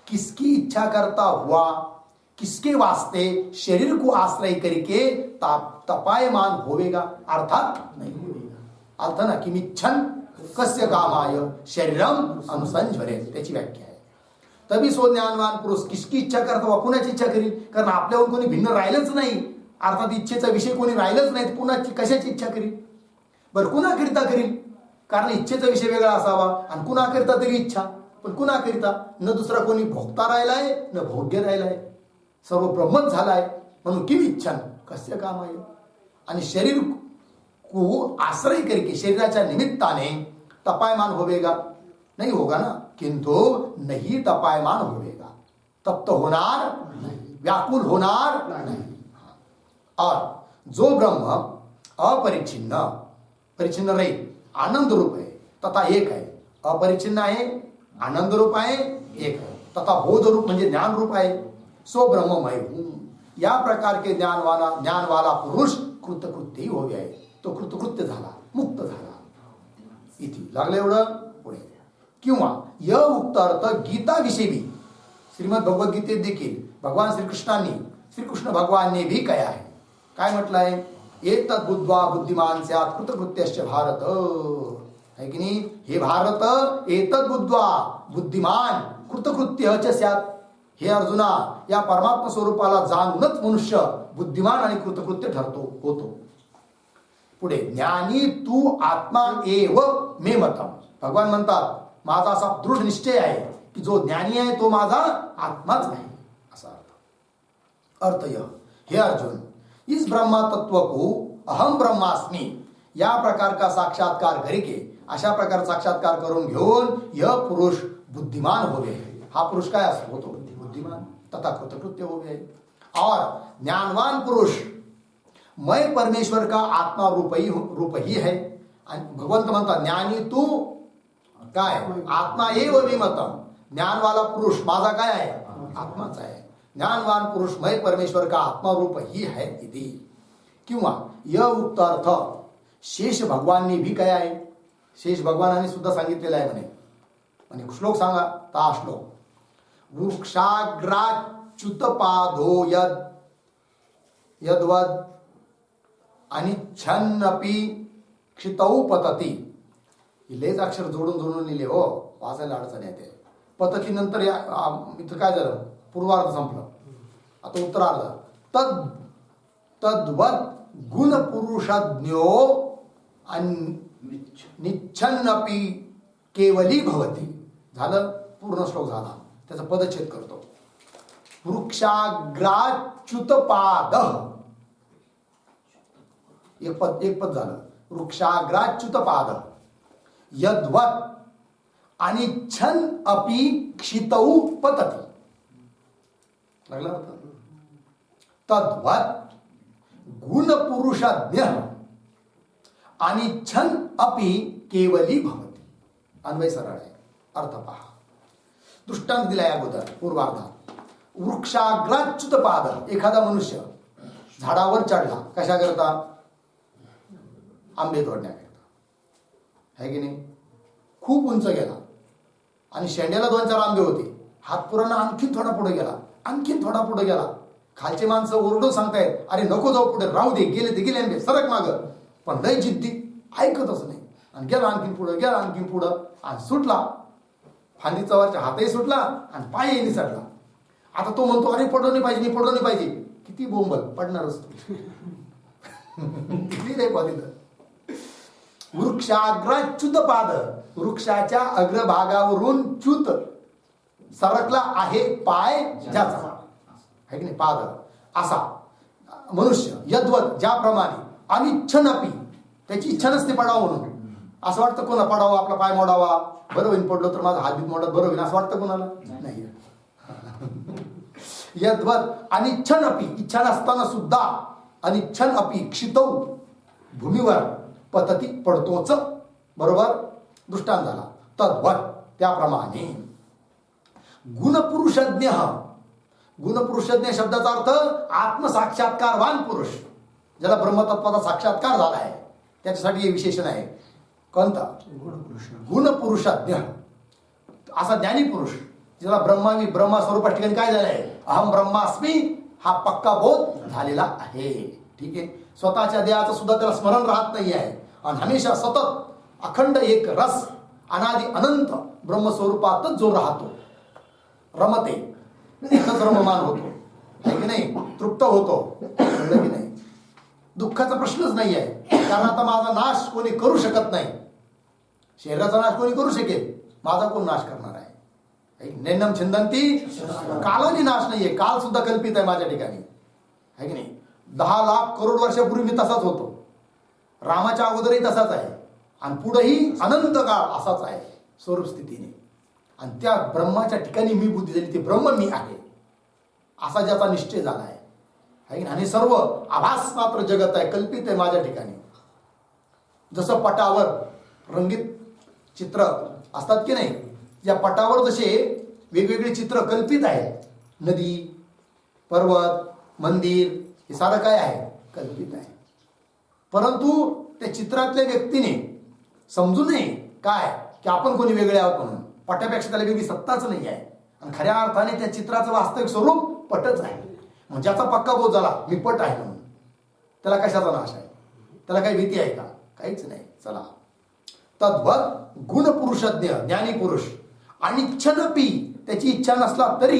किसकी इच्छा करता हुआ, किसके वास्ते शरीर को आश्रय करके तपायमान होवेगा, अर्थात नहीं होवेगा. अर्थ ना की मिच्छन कस्य कामाय शरीरम अनुसंज्वरे, त्याची व्याख्या आहे. तभी सो ज्ञानवान पुरुष किसकी इच्छा करता हुआ, कुणाची इच्छा करील, कारण आपल्याहून कोणी भिन्न राहिलंच नाही. अर्थात इच्छेचा विषय कोणी राहिलंच नाही, कुणाची कशाची इच्छा करील? बरं कुणाकरिता करील? कारण इच्छेचा विषय वेगळा असावा आणि कुणाकरिता तरी इच्छा, पण कुणाकरिता? न दुसरा कोणी भोगता राहिलाय न भोग्य राहिलाय, सर्व ब्रह्मच झालाय, म्हणून किम इच्छा कस्य काम आहे. आणि शरीर को आश्रय करके शरीराच्या निमित्ताने तपायमान होवेगा? नहीं होगा ना. किंतु नहीं तपायमान होवेगा, तप्त होणार नहीं, व्याकुल होणार नहीं. और जो ब्रह्म अपरिच्छिन्न, परिच्छिन्न रहित, आनंद रूप है तथा एक है. अपरिच्छिन्न आहे, आनंद रूप आहे, एक है, तथा बोध रूप म्हणजे ज्ञान रूप आहे. सो ब्रह्ममय हूं. या प्रकार के ज्ञान वाला पुरुष कृतकृत्य ही हो गया है. तो कृतकृत्य झाला, मुक्त झाला. इथे लागलं एवढं. पुढे किंवा य उक्त अर्थ गीताविषयी श्रीमद भगवद्गीतेत देखील भगवान श्रीकृष्णांनी, श्रीकृष्ण भगवानने भी काय आहे, काय म्हटलं आहे? एतत् बुद्ध्वा बुद्धिमान स्यात् कृतकृत्यश्च भारत. है की नाही? हे भारत, एतत् बुद्ध्वा बुद्धिमान कृतकृत्यश्च स्यात्. हे अर्जुना, या परमात्मा स्वरूपाला जाणूनच मनुष्य बुद्धिमान आणि कृतकृत्य ठरतो, होतो. पुढे ज्ञानी तू आत्मा एव मे मतम. भगवान म्हणतात माझा असा दृढ निश्चय आहे की जो ज्ञानी आहे तो माझा आत्माच आहे, असा अर्थ. यह, हे अर्जुन, इस ब्रह्मा तत्व को अहम ब्रह्मास्मि या प्रकार का साक्षात्कार करके, अशा प्रकार साक्षात्कार करून घेऊन यह पुरुष बुद्धिमान हो गए. हा पुरुष काय असतो? होतो बुद्धिमान तथा कृतकृत्य हो गए. और ज्ञानवान पुरुष मैं परमेश्वर का आत्मा रूप ही है. आणि भगवंत म्हणतात ज्ञानी तू काय? आत्मा एव विमतम. ज्ञानवाला पुरुष माझा काय आहे? आत्माच आहे. ज्ञानवान पुरुष मैं परमेश्वर का आत्मा रूप ही है इति. किंवा य उक्त अर्थ शेष भगवानने भी काय आहे? शेष भगवानाने सुद्धा सांगितलेलं आहे म्हणे. श्लोक सांगा. ता श्लोक वृक्षाग्राच्युतपादो यद्वद अनिच्छन्नपि क्षितौ पतती. लेच अक्षर जोडून लिहिले हो, वाचायला अडचण येते. पतती नंतर या इथं काय झालं? पूर्वार्ध संपलं, आता उत्तरार्ध. तद्वत गुण पुरुषज्ञो निच्छन्नपि केवली भवती. झालं, पूर्ण श्लोक झाला. त्याचा पदच्छेद करतो. वृक्षाग्राच्युतपाद, एक पद झालं. वृक्षाग्राच्युतपाद यद्वत अनिच्छन अपि क्षितौ पतति. लागला अर्थ? तद्वत गुण पुरुषज्ञ अनिच्छन अपि केवली भवती. अन्वय सरळ आहे. अर्थ पहा. दृष्टांत दिलाय अगोदर पूर्वार्धात. वृक्षाग्राच्युतपाद, एखादा मनुष्य झाडावर चढला कशा करता? आंबे तोडण्याकरता, है की नाही? खूप उंच गेला आणि शेंड्याला 2-4 आंबे होते. हात पुराणा आणखीन थोडा पुढे गेला, आणखीन थोडा पुढे गेला. खालचे माणसं ओरडून सांगतायत अरे नको जाऊ पुढे, राहू दे, गेले ते गेले आंबे, सरक माग. पण लय जिद्दी, ऐकतच नाही. आणि गेला आणखीन पुढं, गेला आणखीन पुढं, आणि सुटला. फांदीचा वरच्या हातही सुटला आणि पायही निसटला. आता तो म्हणतो अरे पडलो नाही पाहिजे, पडलो नाही पाहिजे. किती बोंबल, पडणारच तू. किती नाही पाहिजे. वृक्षाग्राच्युतपाद, वृक्षाच्या अग्रभागावरून च्युत सरकला आहे पाय ज्याचा, है की नाही? पाद असा मनुष्य यद्वत ज्याप्रमाणे अनिच्छनपी, त्याची इच्छा नसते पडावं म्हणून. असं वाटतं कोणा पडावं, आपला पाय मोडावा, बरं होईन, पडलो तर माझा हात बीत मोडत बरं होईन, असं वाटतं कोणाला? नाही. यद्वत अनिच्छन अपि, इच्छा नसताना सुद्धा अनिच्छन अपि क्षितौ, भूमीवर पतती, पडतोच. बरोबर दृष्टांत झाला. तद्वत त्याप्रमाणे गुणपुरुषज्ञ, गुणपुरुषज्ञ शब्दाचा अर्थ आत्मसाक्षात्कारवान पुरुष, ज्याला ब्रह्मतत्वाचा साक्षात्कार झाला आहे, त्याच्यासाठी हे विशेषण आहे. कोणता? गुणपुरुषज्ञ. असा ज्ञानी पुरुष ज्याला ब्रह्मा स्वरूपा ठिकाणी काय झालंय? अहम ब्रह्मास्मी हा पक्का बोध झालेला आहे. ठीक आहे. स्वतःच्या देहाचं सुद्धा त्याला स्मरण राहत नाही आहे आणि हमेशा सतत अखंड एक रस अनादि अनंत ब्रह्मस्वरूपातच जो राहतो, रमते, एकच रममान होतो, है की नाही? तृप्त होतो, कळलं की नाही? दुःखाचा प्रश्नच नाही आहे, कारण आता माझा नाश कोणी करू शकत नाही. शरीराचा नाश कोणी करू शकेल, माझा कोण नाश करणार आहे? नैनम छिंदंती, कालाने नाश नाहीये, काल सुद्धा कल्पित आहे माझ्या ठिकाणी, आहे की नाही. 10 लाख करोड वर्षापूर्वी मी तसाच होतो, रामाच्या अगोदरही तसाच आहे, आणि पुढेही अनंत काळ असाच आहे स्वरूप स्थितीने. आणि त्या ब्रह्माच्या ठिकाणी मी बुद्धी झाली, ते ब्रह्म मी आहे असा ज्याचा निश्चय झाला आहे, है की. आणि सर्व आभास मात्र जगत आहे, कल्पित आहे माझ्या ठिकाणी. जसं पटावर रंगीत चित्र असतात की नाही, या पटावर जसे वेगवेगळे चित्र कल्पित आहेत, नदी, पर्वत, मंदिर, हे सारं काय आहे, कल्पित आहे. परंतु त्या चित्रातल्या व्यक्तीने समजू नये काय की आपण कोणी वेगळे आहोत म्हणून. पटापेक्षा त्याला वेगळी सत्ताच नाही आहे, आणि खऱ्या अर्थाने त्या चित्राचं वास्तविक स्वरूप पटच आहे. म्हणजे ज्याचा पक्का बोध झाला मी पट आहे म्हणून, त्याला कशाचा नाश आहे, त्याला काही भीती आहे का, काहीच नाही. चला, तद्वत गुणपुरुषज्ञ ज्ञानी पुरुष अनिच्छनपी, त्याची इच्छा नसला तरी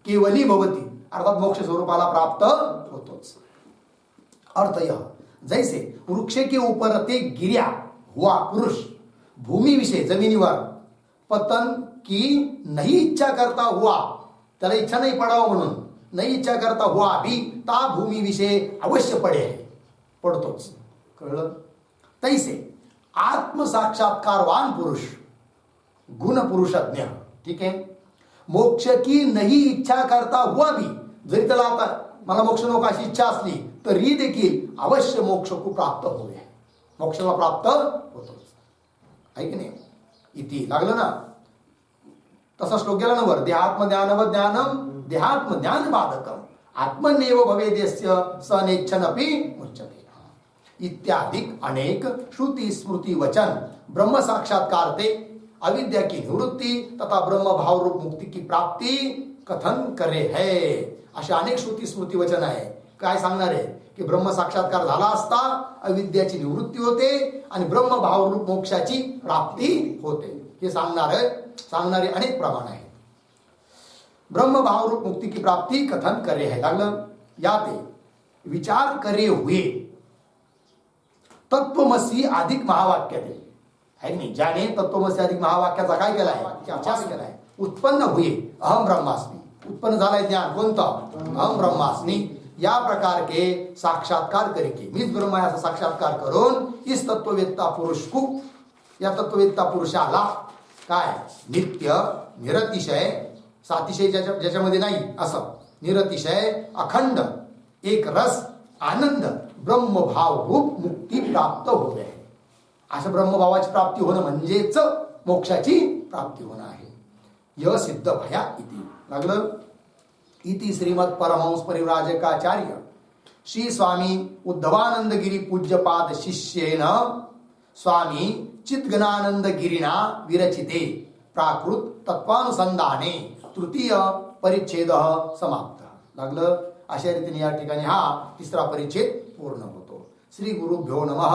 केवली भवती, अर्थात मोक्ष स्वरूपाला प्राप्त होतोच. अर्थ यह, जैसे वृक्ष के ऊपर ते गिर्या हुआ पुरुष भूमी विषय जमिनीवर पतन की नहीं इच्छा करता हुआ, त्याला इच्छा नाही पडावं म्हणून, नाही इच्छा करता हुआ भी ता भूमी विषय अवश्य पडे, पडतोच. कळलं. तैसे आत्मसाक्षात्कारवान पुरुष गुण पुरुषज्ञ, ठीक आहे, मोक्ष की नहीं इच्छा करता हुआ भी, जरी त्याला आता मला मोक्ष नको अशी इच्छा असली तरी देखील अवश्य मोक्ष को प्राप्त होईल, मोक्षाला प्राप्त होतोच, आहे की नाही. इति लागलं ना, तसा श्लोक गेला ना वर, देहात्मज्ञानव ज्ञानम देहात्मज्ञान बाधकम आत्मनेव भवेदेस्य सनेच्छनपि मुच्यते इत्यादि अनेक श्रुति स्मृति वचन ब्रह्म साक्षात्कारते अविद्या की निवृत्ती तथा ब्रह्म भाव रूप मुक्ती की प्राप्ती कथन करे है. अशा अनेक श्रुती स्मृती वचन आहे. काय सांगणार आहे की ब्रह्म साक्षात्कार झाला असता अविद्याची निवृत्ती होते आणि ब्रह्म भाव रूप मोक्षाची प्राप्ती होते, हे सांगणारे अनेक प्रमाण आहेत. ब्रह्म भाव रूप मुक्ती की प्राप्ती कथन करे है, लागलं. याते विचार करे हुए तत्वमसी अधिक महावाक्य दे, है नाही. ज्याने तत्वमसी अधिक महावाक्याचा काय केलाय, विचार केलाय. उत्पन्न हुए अहम ब्रह्मास्मि, उत्पन्न झालाय ज्ञान कोणतं, अहम ब्रह्मास्मि, या प्रकार के साक्षात्कार करके मीच ब्रह्म आहे असा साक्षात्कार करून इस तत्ववेत्ता पुरुष को, या तत्ववेत्ता पुरुषाला काय नित्य निरतिशय, सातिशय ज्याच्यामध्ये नाही असं, निरतिशय अखंड एक रस आनंद ब्रह्मभाव रूप मुक्ती प्राप्त होते. असं ब्रह्मभावाची प्राप्ती होणं म्हणजेच मोक्षाची प्राप्ती होणं आहे. य सिद्ध भया इति, लागलं. इति श्रीमद परमहंस परिव्राजकाचार्य श्री स्वामी उद्धवानंद गिरी पूज्यपाद शिष्येन स्वामी चिद्गणानंद गिरिना विरचिते प्राकृत तत्वानुसंधाने तृतीय परिच्छेद समाप्त, लागलं. अशा रीतीने या ठिकाणी हा तिसरा परिच्छेद पूर्ण होतो. श्री गुरुभ्यो नमः,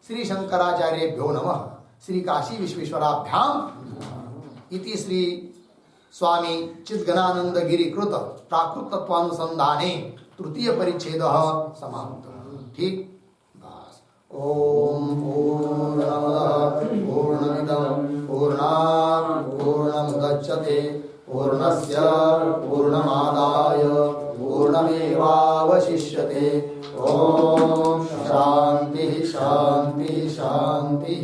श्री शंकराचार्येभ्यो नमः, श्री काशी विश्वेश्वराभ्याम इति श्री स्वामी चिद्गणानंद गिरीकृत प्राकृत तत्वानुसंधाने तृतीय परिच्छेद समाप्त. ठीक. बस. ओम पूर्णमदः पूर्णमिदं पूर्णात् पूर्णमुदच्यते पूर्णस्य पूर्णमादाय पूर्णमेवावशिष्यते. ओम शांति शांति शांति.